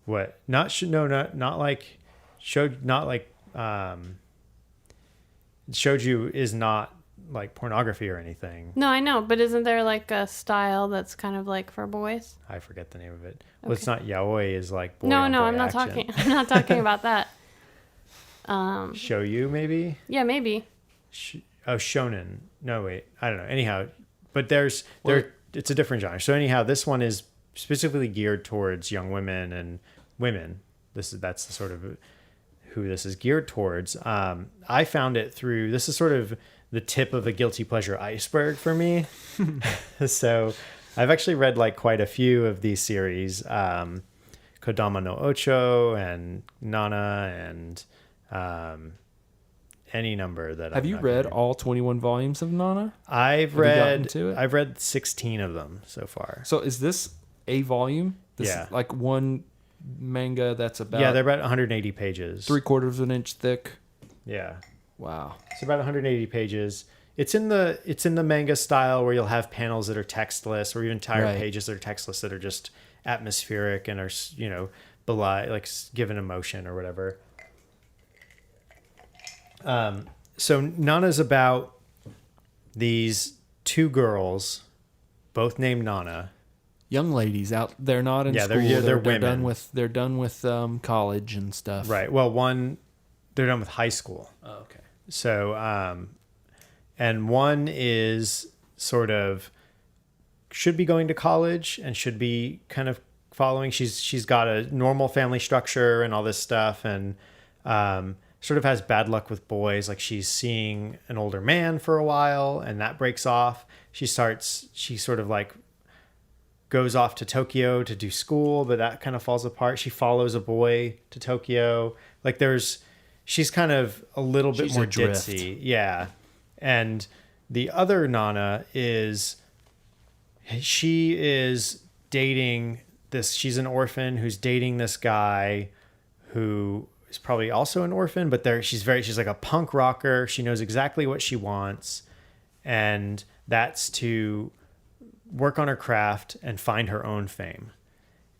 What? Not like shoujo is not like pornography or anything. No, I know, but isn't there like a style that's kind of like for boys? I forget the name of it. Well, it's not yaoi is like boy No, on boy I'm not action. talking. I'm not talking about that. Shoyu maybe? Yeah, maybe. Shonen. No, wait. I don't know. Anyhow, but it's a different genre. So anyhow, this one is specifically geared towards young women and women. That's the sort of who this is geared towards. I found it through, this is sort of the tip of a guilty pleasure iceberg for me. So I've actually read like quite a few of these series, Kodama no Ocho and Nana and any number that Have you read all 21 volumes of Nana? I've gotten to it? read 16 of them so far. So is this a volume? This Yeah. is like one manga that's about Yeah, they're about 180 pages. 3/4 of an inch thick. Yeah. Wow. It's about 180 pages. It's in the manga style where you'll have panels that are textless or even entire Right. pages that are textless that are just atmospheric and are, like given emotion or whatever. So Nana's about these two girls, both named Nana. Young ladies out, they're not in Yeah, school. they're women. They're done with college and stuff. Right. Well, they're done with high school. Oh, okay. So, and one is sort of should be going to college and should be kind of following. She's got a normal family structure and all this stuff, and sort of has bad luck with boys. Like she's seeing an older man for a while, and that breaks off. She sort of like goes off to Tokyo to do school, but that kind of falls apart. She follows a boy to Tokyo. Like she's kind of a little bit She's more adrift. ditzy. Yeah. And the other Nana she is dating she's an orphan who's dating this guy who is probably also an orphan, but she's like a punk rocker. She knows exactly what she wants, and that's to work on her craft and find her own fame.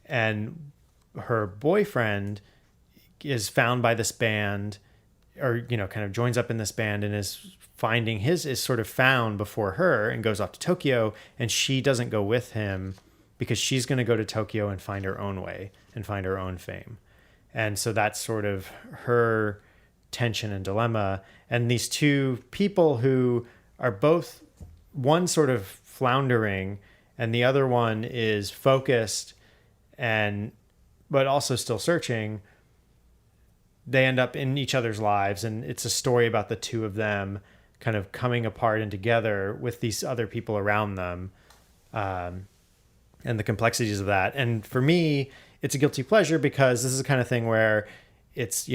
And her boyfriend is found by this band, or kind of joins up in this band and is sort of found before her and goes off to Tokyo, and she doesn't go with him because she's going to go to Tokyo and find her own way and find her own fame. And so that's sort of her tension and dilemma. And these two people who are both, one sort of floundering and the other one is focused but also still searching, they end up in each other's lives, and it's a story about the two of them kind of coming apart and together with these other people around them, and the complexities of that. And for me, it's a guilty pleasure because this is the kind of thing where it's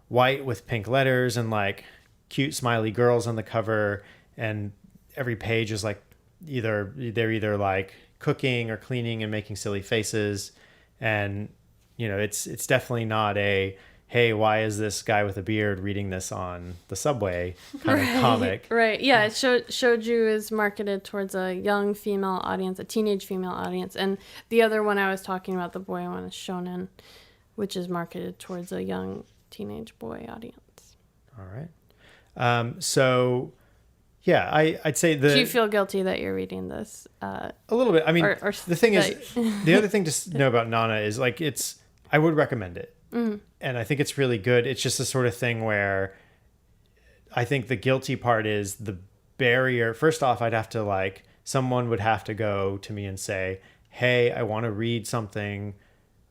white with pink letters and like cute smiley girls on the cover, and every page is like they're either like cooking or cleaning and making silly faces, and it's definitely not a hey, why is this guy with a beard reading this on the subway kind of comic. Right. Yeah. Shoujo is marketed towards a young female audience, a teenage female audience. And the other one I was talking about, the boy one, is shonen, which is marketed towards a young teenage boy audience. All right. So, yeah, I'd say Do you feel guilty that you're reading this? A little bit. I mean, or the thing is, the other thing to know about Nana is like I would recommend it. Mm-hmm. And I think it's really good. It's just the sort of thing where I think the guilty part is the barrier. First off, someone would have to go to me and say, hey, I want to read something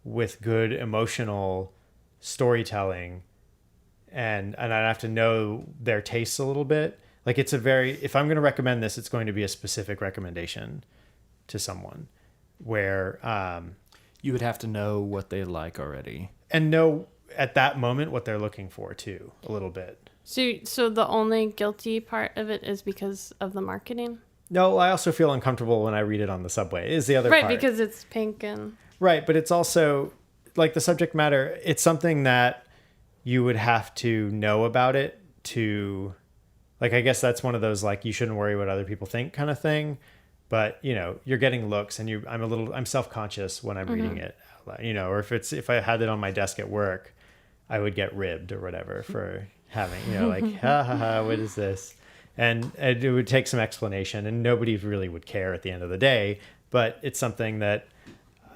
with good emotional storytelling. And I'd have to know their tastes a little bit. Like if I'm going to recommend this, it's going to be a specific recommendation to someone where, you would have to know what they like already. And know at that moment what they're looking for too, a little bit. So the only guilty part of it is because of the marketing? No, I also feel uncomfortable when I read it on the subway. Is the other Right, part. because it's pink and Right, but it's also like the subject matter. It's something that you would have to know about it to, like, I guess that's one of those like you shouldn't worry what other people think kind of thing. But you're getting looks, and I'm self-conscious when I'm reading it, or if I had it on my desk at work, I would get ribbed or whatever for having like ha ha ha, what is this? And it would take some explanation, and nobody really would care at the end of the day. But it's something that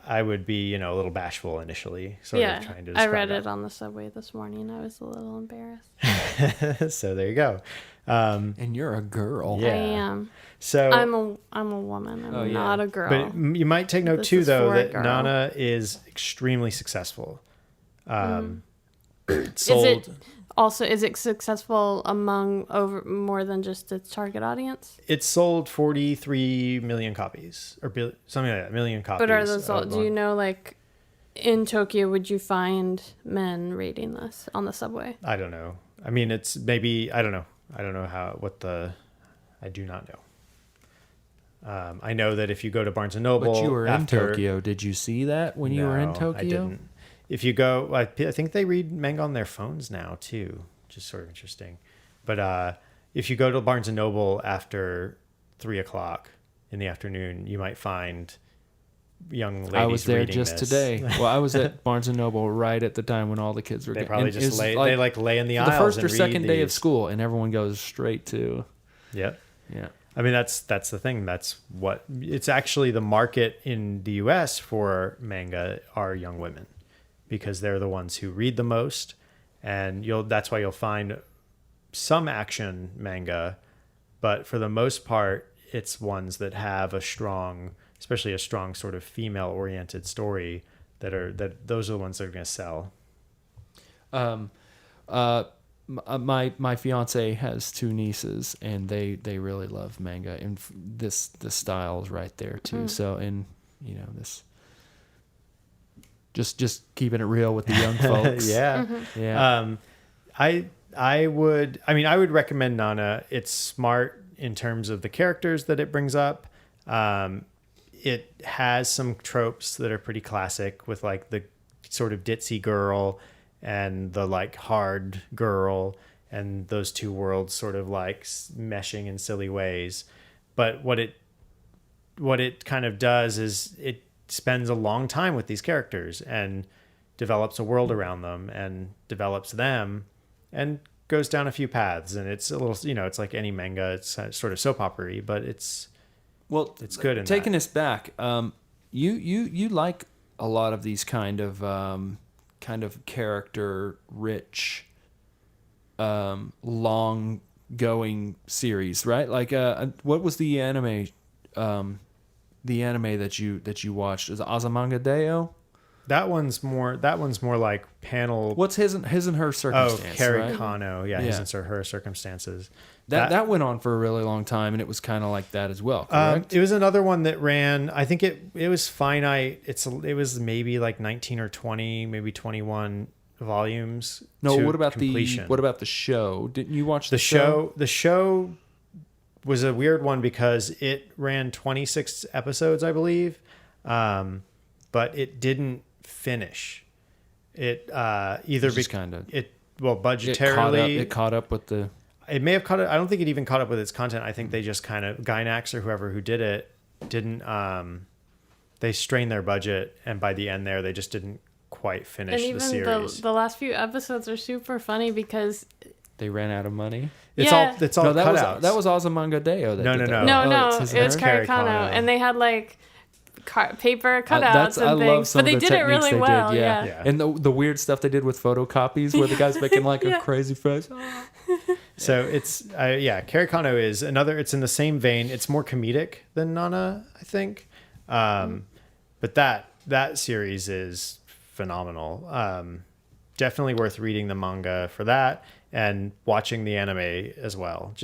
I would be, a little bashful initially, sort of trying to I describe read it. it on the subway this morning. I was a little embarrassed. So there you go. And you're a girl. Yeah. I am. So I'm a woman. I'm yeah. not a girl. But you might take note This too, is though, for a that girl. Nana is extremely successful. Is it successful among more than just its target audience? It sold 43 million copies, or something like that, million copies. But are those all? Do you know, like, in Tokyo, would you find men reading this on the subway? I don't know. I mean, it's maybe, I don't know. I don't know I do not know. I know that if you go to Barnes & Noble... But you were in Tokyo. Did you see that when you were in Tokyo? I didn't. If you go... I think they read manga on their phones now, too, which is sort of interesting. But if you go to Barnes & Noble after 3 o'clock in the afternoon, you might find young ladies reading I was there just this. today. Well, I was at Barnes & Noble right at the time when all the kids were They getting... probably and just it's lay... like they lay in the the aisles first and or read second day of these. school, and everyone goes straight to... Yep. Yeah. I mean, that's the thing. That's what it's actually the market in the US for manga are young women, because they're the ones who read the most. And that's why you'll find some action manga, but for the most part, it's ones that have especially a strong sort of female oriented story those are the ones that are going to sell. My fiance has 2 nieces, and they really love manga, and this style is right there too. So, and this just keeping it real with the young folks. Yeah. Yeah. I would recommend Nana. It's smart in terms of the characters that it brings up. It has some tropes that are pretty classic, with like the sort of ditzy girl and the like hard girl, and those two worlds sort of like meshing in silly ways. But what it kind of does is it spends a long time with these characters and develops a world around them and develops them and goes down a few paths. And it's a little, it's like any manga, it's sort of soap opera-y, but it's good. Taking us back, you like a lot of these kind of character rich, long going series, right? Like, what was the anime that you watched? Is it Azamanga Deo? That one's more like panel. What's his and her circumstance? Oh, Carrie right? Kano. Yeah, his and her circumstances. That went on for a really long time, and it was kind of like that as well, correct? It was another one that ran, I think it was finite. It was maybe like 19 or 20, maybe 21 volumes. No, to what about completion. what about the show? Didn't you watch The show? The show was a weird one because it ran 26 episodes, I believe, but it didn't finish. It budgetarily it caught up with the. It may have caught it. I don't think it even caught up with its content. I think they just kind of Gainax or whoever who did it didn't. They strained their budget, and by the end there, they just didn't quite finish and the series. even the last few episodes are super funny because They ran out of money. It's all cutouts. That was Azamanga Deo. No. no, it's it was Carrie Carrie Kano, Kano. and they had like paper cutouts I and love things, some but they of the did it techniques really they well. did, Yeah. And the weird stuff they did with photocopies, where the guy's making like a crazy face. So it's Carrie Kano is another. It's in the same vein. It's more comedic than Nana, I think. But that series is phenomenal. Definitely worth reading the manga for that and watching the anime as well.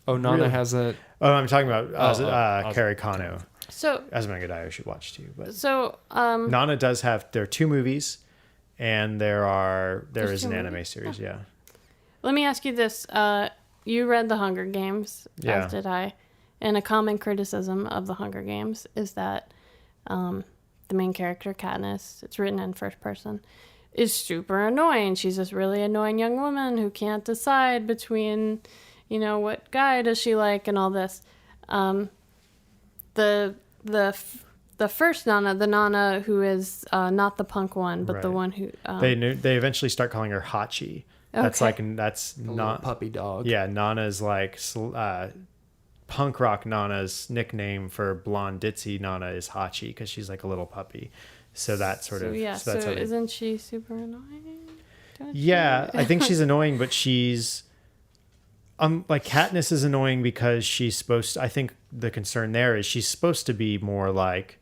Nana really has a. Oh, I'm talking about Carrie Kano. So Azumanga Daioh should watch too. But Nana Nana does have. There are 2 movies, and there is an anime series. Yeah. Let me ask you this: you read the Hunger Games, Yeah. as did I. And a common criticism of the Hunger Games is that the main character, Katniss, it's written in first person, is super annoying. She's this really annoying young woman who can't decide between, what guy does she like and all this. The first Nana, the Nana who is not the punk one, but the one who... They eventually start calling her Hachi. That's that's A little not puppy dog. Yeah, Nana's like punk rock Nana's nickname for blonde ditzy Nana is Hachi because she's like a little puppy. So that sort of... Yeah, so, that's how isn't she super annoying? Yeah, I think she's annoying, but she's... like Katniss is annoying because she's supposed to... I think the concern there is she's supposed to be more like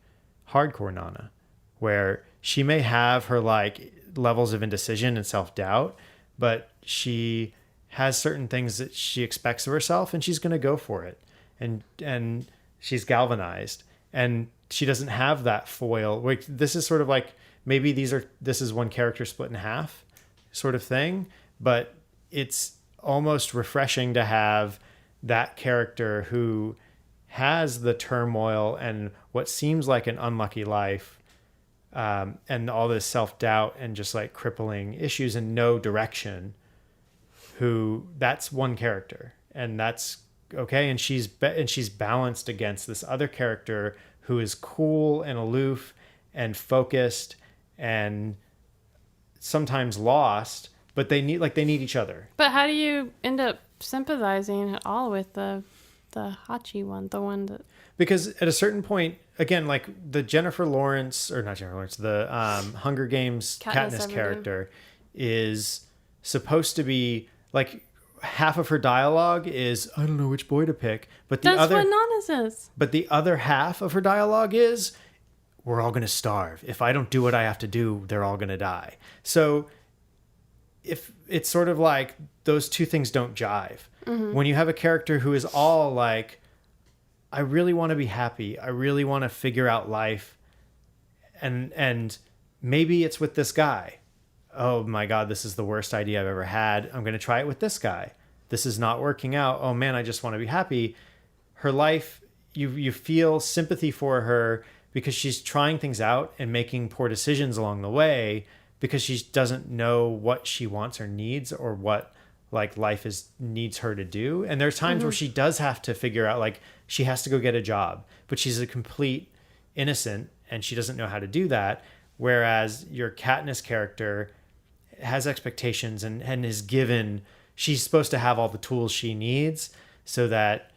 hardcore Nana, where she may have her like levels of indecision and self-doubt, but she has certain things that she expects of herself and she's going to go for it. And she's galvanized and she doesn't have that foil. Like, this is sort of like, maybe this is one character split in half sort of thing, but it's almost refreshing to have that character who has the turmoil and what seems like an unlucky life, and all this self-doubt and just like crippling issues and no direction, that's one character and that's okay. And she's balanced against this other character who is cool and aloof and focused and sometimes lost, but they need each other. But how do you end up sympathizing at all with the Hachi one, the one that... Because at a certain point, again, like the the Hunger Games Katniss character is supposed to be like, half of her dialogue is, I don't know which boy to pick, but That's what Nana's is. But the other half of her dialogue is, we're all going to starve. If I don't do what I have to do, they're all going to die. So if it's sort of like those two things don't jive. Mm-hmm. When you have a character who is all like, I really want to be happy. I really want to figure out life. And maybe it's with this guy. Oh my God, this is the worst idea I've ever had. I'm going to try it with this guy. This is not working out. Oh man, I just want to be happy. Her life, you feel sympathy for her because she's trying things out and making poor decisions along the way because she doesn't know what she wants or needs or what like life needs her to do. And there's times where she does have to figure out, like, she has to go get a job, but she's a complete innocent and she doesn't know how to do that. Whereas your Katniss character has expectations and is given, she's supposed to have all the tools she needs so that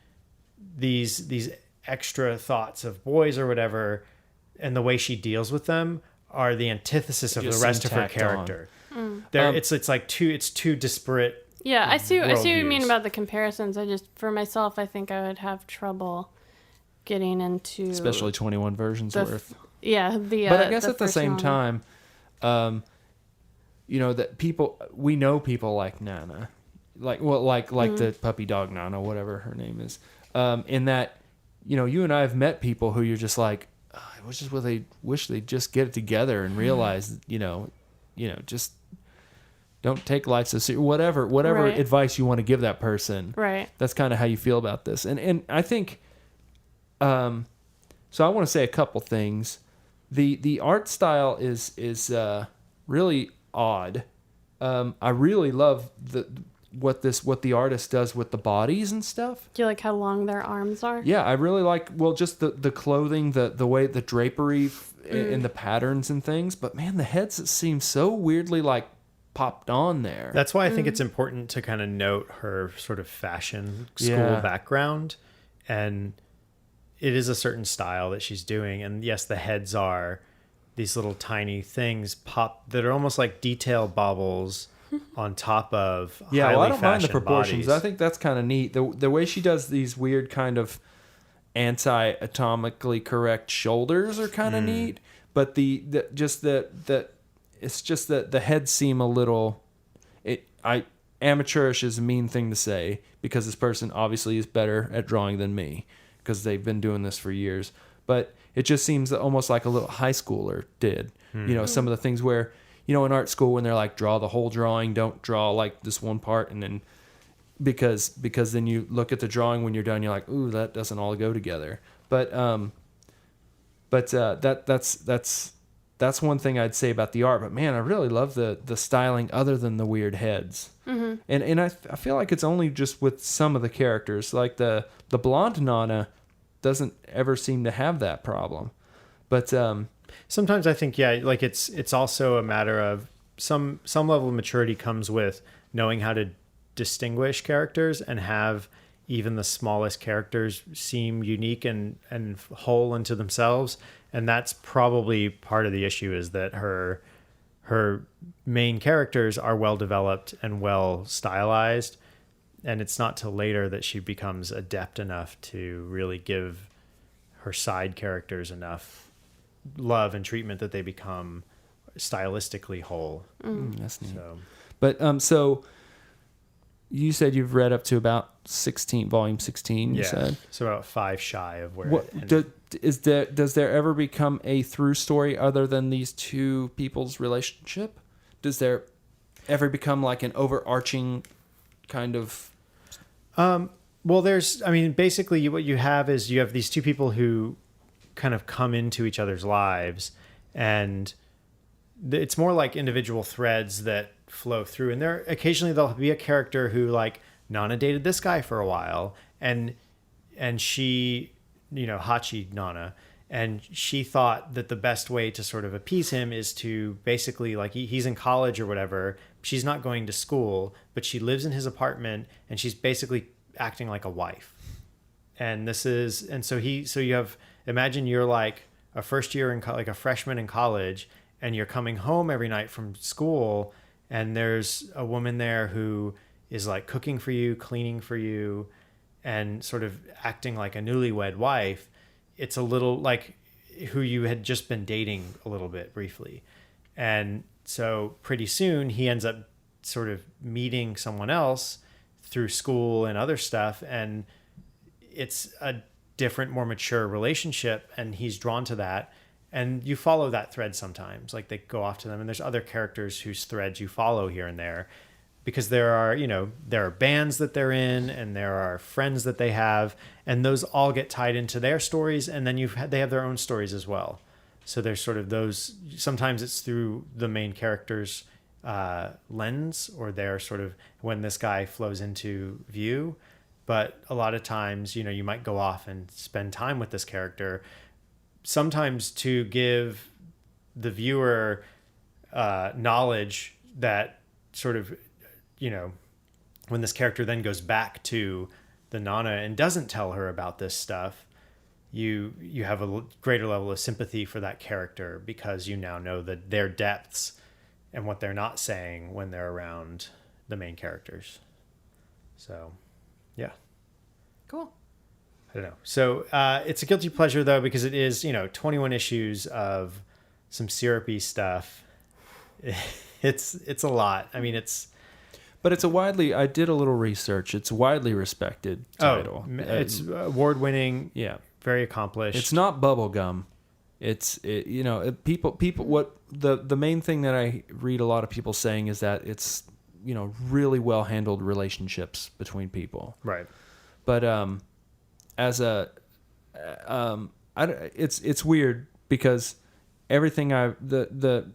these extra thoughts of boys or whatever and the way she deals with them are the antithesis of the rest of her character. It's two disparate. Yeah, I see what you mean worldviews. about the comparisons. For myself, I think I would have trouble getting into, especially 21 versions worth. Yeah, but I guess at the same one. time, that we know people like Nana, like the puppy dog Nana, whatever her name is. In that, you and I have met people who you're just like, I wish they'd just get it together and realize, just don't take life so serious. Whatever Right. advice you want to give that person. Right. That's kind of how you feel about this. And I think, so I want to say a couple things. The art style is really odd. I really love what the artist does with the bodies and stuff. Do you like how long their arms are? Yeah, I really like, just the clothing, the way, the drapery and the patterns and things. But man, the heads seem so weirdly like popped on there. That's why I think it's important to kind of note her sort of fashion school background. And it is a certain style that she's doing. And yes, the heads are these little tiny things that are almost like detail baubles on top of I highly don't mind the fashioned proportions. bodies. I think that's kind of neat. The way she does these weird kind of anti-atomically correct shoulders are kind of neat. But it's just that the heads seem a little. Amateurish is a mean thing to say because this person obviously is better at drawing than me because they've been doing this for years. But it just seems almost like a little high schooler did. Some of the things where, in art school when they're like, draw the whole drawing, don't draw like this one part. And then because then you look at the drawing when you're done, you're like, ooh, that doesn't all go together. But that's one thing I'd say about the art. But man, I really love the styling other than the weird heads. Mm-hmm. And I feel like it's only just with some of the characters. Like the blonde Nana doesn't ever seem to have that problem. But sometimes I think, yeah, like it's also a matter of some level of maturity comes with knowing how to distinguish characters and have even the smallest characters seem unique and whole unto themselves. And that's probably part of the issue, is that her main characters are well developed and well stylized. And it's not till later that she becomes adept enough to really give her side characters enough love and treatment that they become stylistically whole. That's neat. So, but so you said you've read up to about 16, volume 16. You said so about 5 shy of where. What does there ever become a through story other than these two people's relationship? Does there ever become like an overarching kind of? Well, basically what you have is you have these two people who kind of come into each other's lives, and it's more like individual threads that flow through. And there occasionally there'll be a character who, like, Nana dated this guy for a while, and she, Hachi Nana, and she thought that the best way to sort of appease him is to basically, like, he's in college or whatever, she's not going to school, but she lives in his apartment, and she's basically acting like a wife. And so you have, imagine you're like a first year like a freshman in college, and you're coming home every night from school, and there's a woman there who is like cooking for you, cleaning for you, and sort of acting like a newlywed wife. It's a little like who you had just been dating a little bit briefly. And so pretty soon he ends up sort of meeting someone else through school and other stuff, and it's a different, more mature relationship, and he's drawn to that. And you follow that thread sometimes, like they go off to them, and there's other characters whose threads you follow here and there, because there are bands that they're in, and there are friends that they have, and those all get tied into their stories, and then they have their own stories as well. So there's sort of those, sometimes it's through the main character's lens, or they're sort of when this guy flows into view. But a lot of times, you might go off and spend time with this character, sometimes to give the viewer knowledge that sort of, when this character then goes back to the Nana and doesn't tell her about this stuff, you have a greater level of sympathy for that character, because you now know that their depths and what they're not saying when they're around the main characters. So, yeah. Cool. I don't know. So it's a guilty pleasure, though, because it is, 21 issues of some syrupy stuff. It's a lot. I mean, But it's I did a little research. It's a widely respected title. It's award-winning. Yeah. Very accomplished. It's not bubblegum. People, what the main thing that I read a lot of people saying is that it's, really well-handled relationships between people. Right. But it's weird, because everything the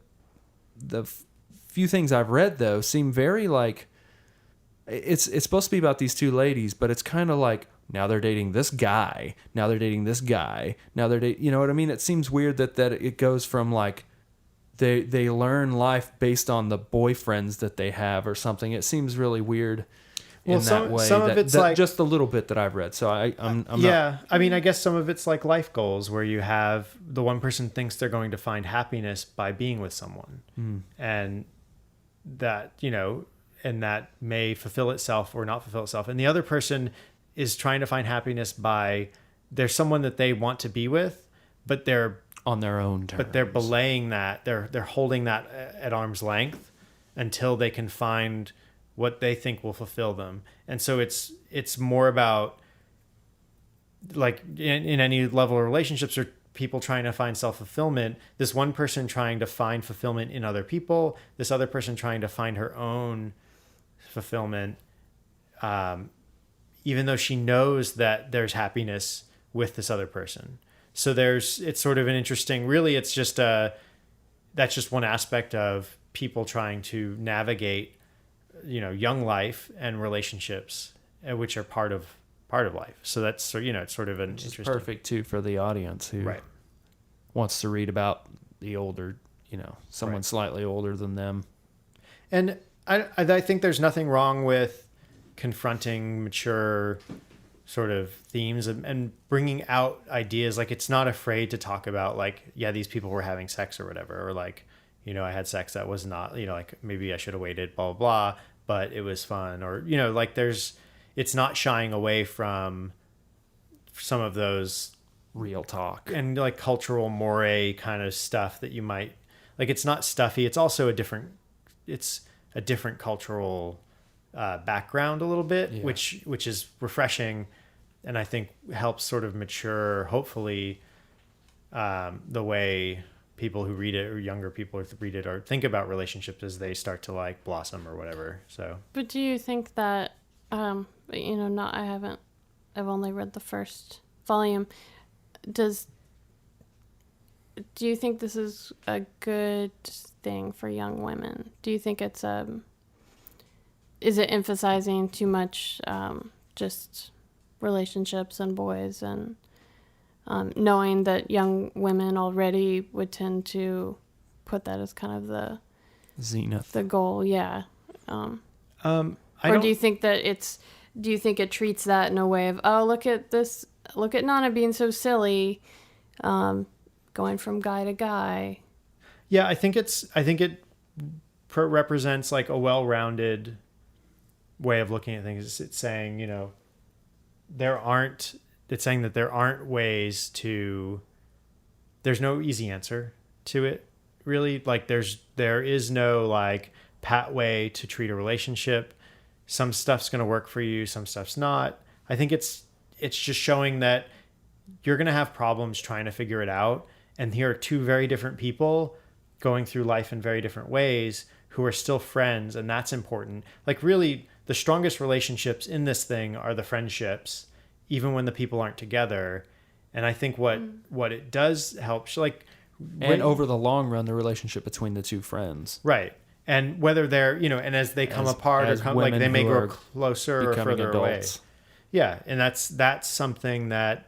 few things I've read, though, seem very like it's supposed to be about these two ladies, but it's kind of like, now they're dating this guy, now they're dating this guy, now they're dating, you know what I mean? It seems weird that it goes from like they learn life based on the boyfriends that they have or something. It seems really weird. In that way, some of it's like just a little bit that I've read. So I'm yeah. not, I mean, I guess some of it's like life goals, where you have the one person thinks they're going to find happiness by being with someone, and that and that may fulfill itself or not fulfill itself, and the other person is trying to find happiness by there's someone that they want to be with, but they're on their own terms. But they're belaying that, they're holding that at arm's length until they can find what they think will fulfill them. And so it's more about, like, in any level of relationships, or people trying to find self-fulfillment, this one person trying to find fulfillment in other people, this other person trying to find her own fulfillment, even though she knows that there's happiness with this other person. So it's sort of an interesting, really, it's just that's just one aspect of people trying to navigate, young life and relationships, which are part of life. So that's, it's sort of an interesting. Perfect too for the audience who Right. wants to read about the older, someone Right. slightly older than them. And I think there's nothing wrong with confronting mature sort of themes and bringing out ideas. Like, it's not afraid to talk about, like, yeah, these people were having sex or whatever, or like, I had sex that was not, like, maybe I should have waited, blah, blah, blah, but it was fun. Or, like, it's not shying away from some of those Real talk. and like cultural moire kind of stuff that you might, like, it's not stuffy. It's also a different cultural background a little bit, Yeah. which is refreshing, and I think helps sort of mature, hopefully, the way people who read it, or younger people who read it, or think about relationships as they start to like blossom or whatever. So, But do you think that, I've only read the first volume. Do you think this is a good thing for young women? Do you think is it emphasizing too much just relationships and boys, and knowing that young women already would tend to put that as kind of the Zenith. goal? Yeah. do you think that do you think it treats that in a way of, oh, look at this, look at Nana being so silly, going from guy to guy? Yeah, I think it represents like a well-rounded way of looking at things. It's saying, it's saying that there aren't ways there's no easy answer to it, really. Like, there is no like pat way to treat a relationship. Some stuff's going to work for you, some stuff's not. I think it's just showing that you're going to have problems trying to figure it out. And here are two very different people going through life in very different ways who are still friends. And that's important. Like, really, the strongest relationships in this thing are the friendships, even when the people aren't together. And I think what it does help, like, And over the long run, the relationship between the two friends. right. And whether they're, and as they come apart, or come, like, they may grow closer or further away. Yeah. And that's something that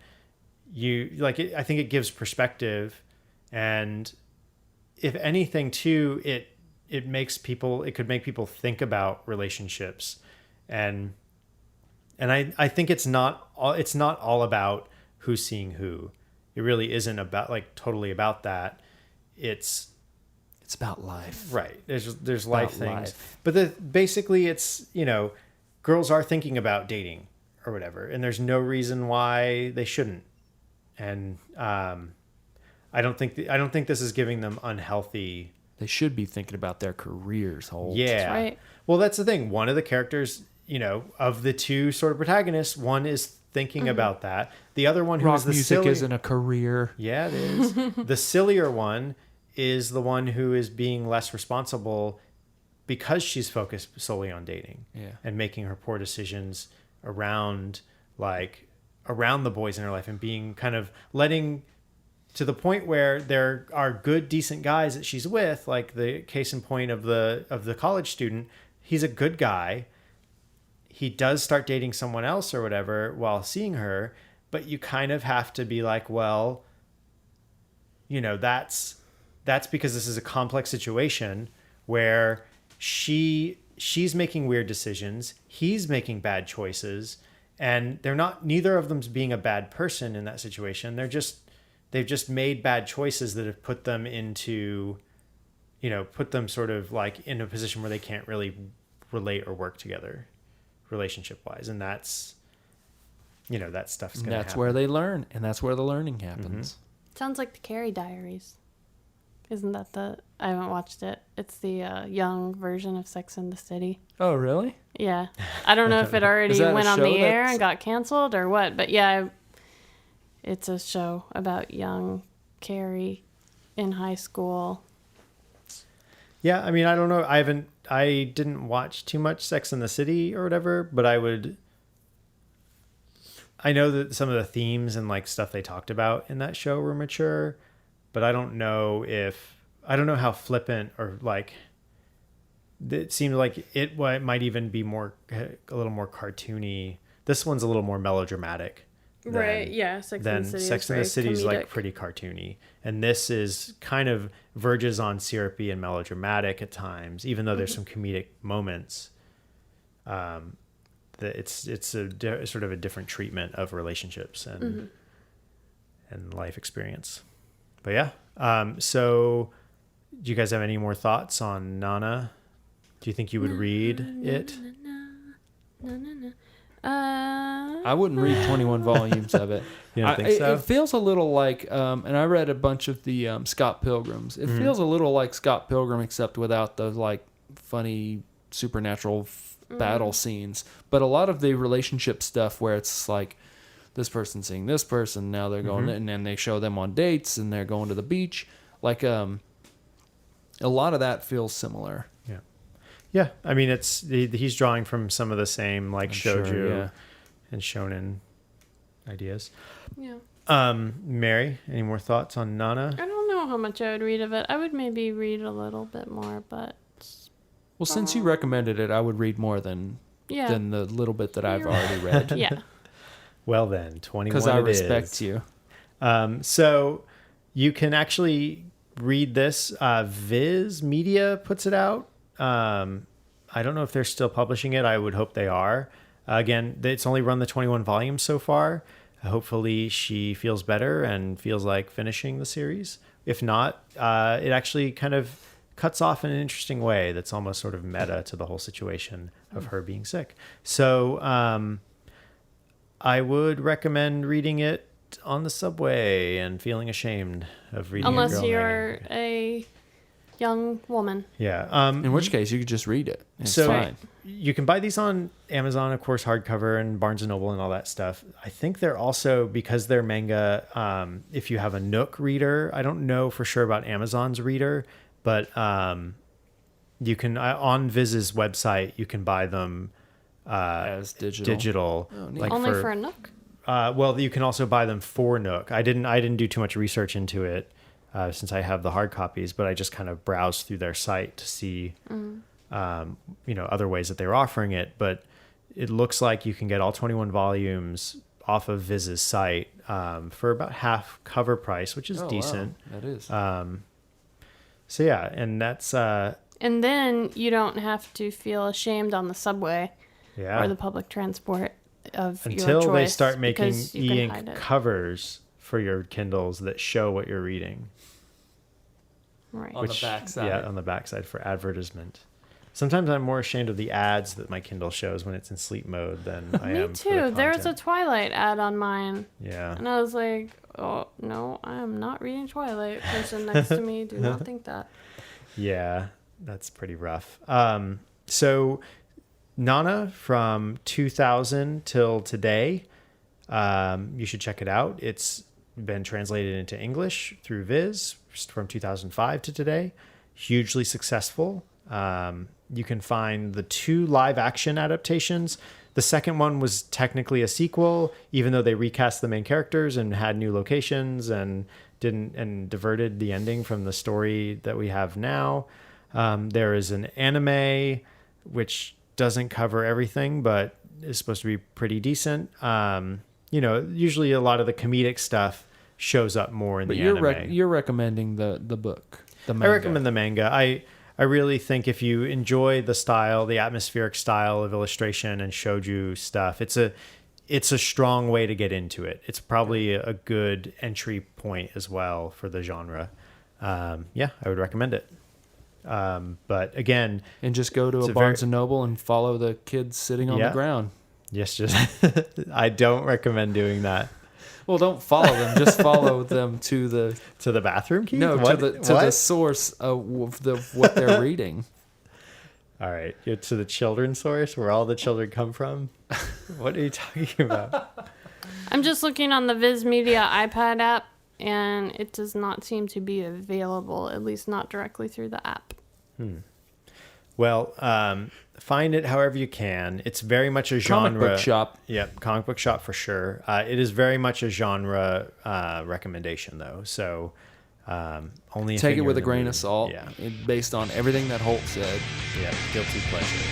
you like. I think it gives perspective, and if anything too, it could make people think about relationships, and I think it's not all about who's seeing who. It really isn't about, like, totally about that. It's about life. right. There's life things, life. but basically it's, girls are thinking about dating or whatever, and there's no reason why they shouldn't. And I don't think this is giving them unhealthy. They should be thinking about their careers, Holt. Yeah. Right. Well, that's the thing. One of the characters, of the two sort of protagonists, one is thinking about that. The other one, who Rock is the music silly, isn't a career. yeah, it is. The sillier one is the one who is being less responsible because she's focused solely on dating, and making her poor decisions around the boys in her life, and being kind of letting, to the point where there are good, decent guys that she's with, like the case in point of the college student. He's a good guy. He does start dating someone else or whatever while seeing her, but you kind of have to be like, well, that's because this is a complex situation where she's making weird decisions, he's making bad choices, and neither of them's being a bad person in that situation. They've just made bad choices that have put them sort of like in a position where they can't really relate or work together relationship wise. And that's, that stuff's going to happen. That's where they learn, and that's where the learning happens. Sounds like the Carrie Diaries. Isn't that I haven't watched it. It's the young version of Sex and the City. Oh, really? Yeah. I don't know if it already Is that a went on show the air that's- and got canceled or what, but yeah, it's a show about young Carrie in high school. Yeah, I mean, I don't know. I haven't I didn't watch too much Sex and the City or whatever, but I know that some of the themes and like stuff they talked about in that show were mature, but I don't know how flippant or like it seemed like it might even be a little more cartoony. This one's a little more melodramatic. Right, yeah. Sex and the City is like pretty cartoony. And this is kind of verges on syrupy and melodramatic at times, even though there's some comedic moments. It's a sort of a different treatment of relationships and life experience. But yeah. So do you guys have any more thoughts on Nana? Do you think you would read it? I wouldn't read 21 volumes of it. You don't think so? It feels a little like, and I read a bunch of the Scott Pilgrims. It feels a little like Scott Pilgrim, except without the like funny supernatural battle scenes. But a lot of the relationship stuff where it's like this person seeing this person, now they're going, and then they show them on dates, and they're going to the beach. Like a lot of that feels similar. Yeah, I mean, he's drawing from some of the same like shoujo and shonen ideas. Yeah. Mary, any more thoughts on Nana? I don't know how much I would read of it. I would maybe read a little bit more, but... Well, since you recommended it, I would read more than the little bit that I've already read. Yeah. Well then, 21 because I respect you. So you can actually read this. Viz Media puts it out. I don't know if they're still publishing it. I would hope they are. Again, it's only run the 21 volumes so far. Hopefully she feels better and feels like finishing the series. If not, it actually kind of cuts off in an interesting way that's almost sort of meta to the whole situation of her being sick. So I would recommend reading it on the subway and feeling ashamed of reading it. Unless you're a young woman. Yeah. In which case, you could just read it. It's fine. You can buy these on Amazon, of course, hardcover and Barnes & Noble and all that stuff. I think they're also, because they're manga, if you have a Nook reader, I don't know for sure about Amazon's reader, but you can, on Viz's website, you can buy them as digital. Oh, like only for a Nook? Well, you can also buy them for Nook. I didn't do too much research into it. Since I have the hard copies, but I just kind of browsed through their site to see, other ways that they were offering it. But it looks like you can get all 21 volumes off of Viz's site for about half cover price, which is decent. Wow. That is. So yeah, and that's. And then you don't have to feel ashamed on the subway or the public transport of your choice. Until they start making e-ink covers for your Kindles that show what you're reading. Right. On the backside. Yeah, on the backside for advertisement. Sometimes I'm more ashamed of the ads that my Kindle shows when it's in sleep mode than I am. Me too. There was a Twilight ad on mine. Yeah. And I was like, oh, no, I am not reading Twilight. Person next to me, do not think that. Yeah, that's pretty rough. So Nana from 2000 till today, you should check it out. It's been translated into English through Viz from 2005 to today. Hugely successful. You can find the 2 live action adaptations. The second one was technically a sequel, even though they recast the main characters and had new locations and diverted the ending from the story that we have now. There is an anime which doesn't cover everything, but is supposed to be pretty decent. Usually a lot of the comedic stuff shows up more in the anime. You're recommending the book, the manga. I recommend the manga. I really think if you enjoy the style, the atmospheric style of illustration and shoujo stuff, it's a strong way to get into it. It's probably a good entry point as well for the genre. I would recommend it. But again, and just go to a Barnes and Noble and follow the kids sitting on the ground. Yes, I don't recommend doing that. Well, don't follow them. Just follow them to the bathroom, Keith? No, to the source of what they're reading. All right, you're to the children's source where all the children come from. What are you talking about? I'm just looking on the Viz Media iPad app, and it does not seem to be available, at least not directly through the app. Well, find it however you can. It's very much a genre. Comic book shop. Yep, comic book shop for sure. It is very much a genre recommendation, though. So only Take it finger with in a the grain wound. of salt, Yeah, based on everything that Holt said. yeah, guilty pleasure.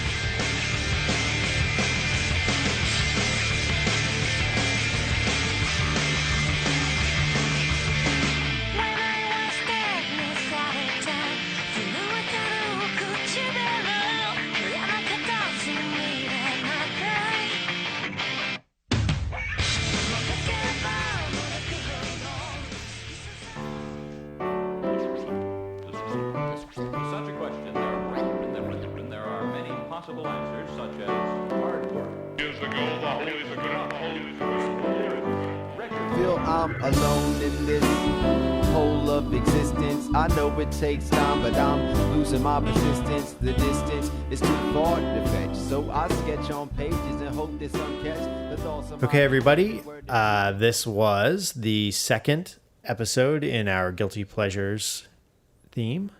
Such a question, there are many possible answers, such as hard work. Feel I'm alone in this whole of existence. I know it takes time, but I'm losing my persistence. The distance is too far to fetch, so I sketch on pages and hope this uncatch the thoughts of my Okay, everybody. This was the second episode in our Guilty Pleasures theme.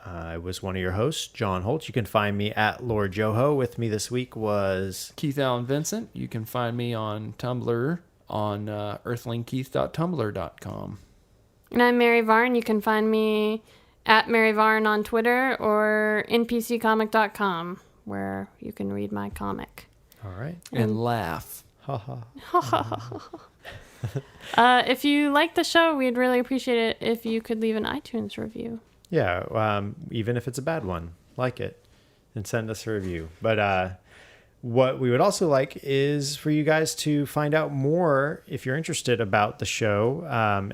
I was one of your hosts, John Holt. You can find me at Lord Joho. With me this week was Keith Allen Vincent. You can find me on Tumblr on earthlingkeith.tumblr.com. And I'm Mary Varn. You can find me at Mary Varn on Twitter or npccomic.com, where you can read my comic. all right. And laugh. If you like the show, we'd really appreciate it if you could leave an iTunes review. Yeah, even if it's a bad one, like it and send us a review. But what we would also like is for you guys to find out more, if you're interested, about the show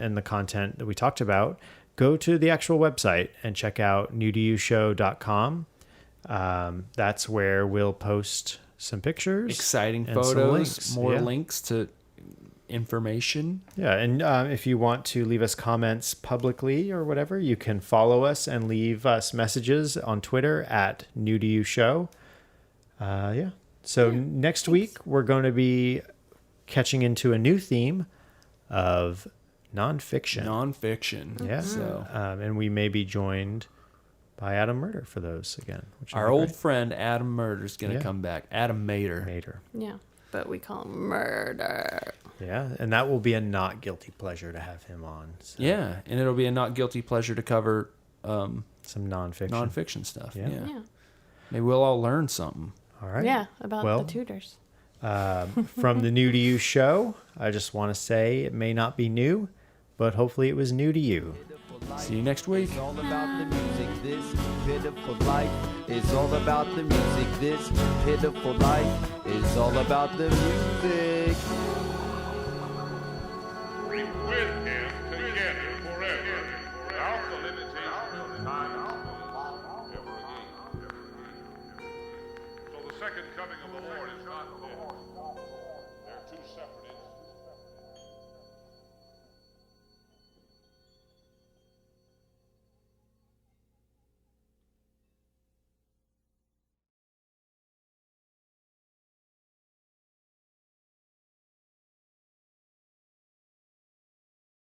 and the content that we talked about. Go to the actual website and check out newtoyoushow.com. That's where we'll post some pictures, Exciting and some photos, links. more Yeah. links to information. Yeah, and if you want to leave us comments publicly or whatever, you can follow us and leave us messages on Twitter at newtoyoushow. Yeah. So next week, we're going to be catching into a new theme of nonfiction. Nonfiction. Yeah. So And we may be joined by Adam Murder for those again. Which would our be old great. friend Adam Murder's going to Yeah. come back. Adam Mater. Mater. Yeah, but we call him Murder. Yeah, and that will be a not guilty pleasure to have him on. So Yeah, and it'll be a not guilty pleasure to cover some nonfiction. nonfiction stuff. Yeah. Yeah. Yeah, Maybe we'll all learn something. All right. yeah, about Well, the tutors. From the New to You show, I just want to say it may not be new, but hopefully it was new to you. See you next week. It's all about the music. This pitiful life is all about the music. This pitiful life is all about the music. Be with him together forever, without the limitation of time ever again. So the second coming of the Lord is not dead. They're two separate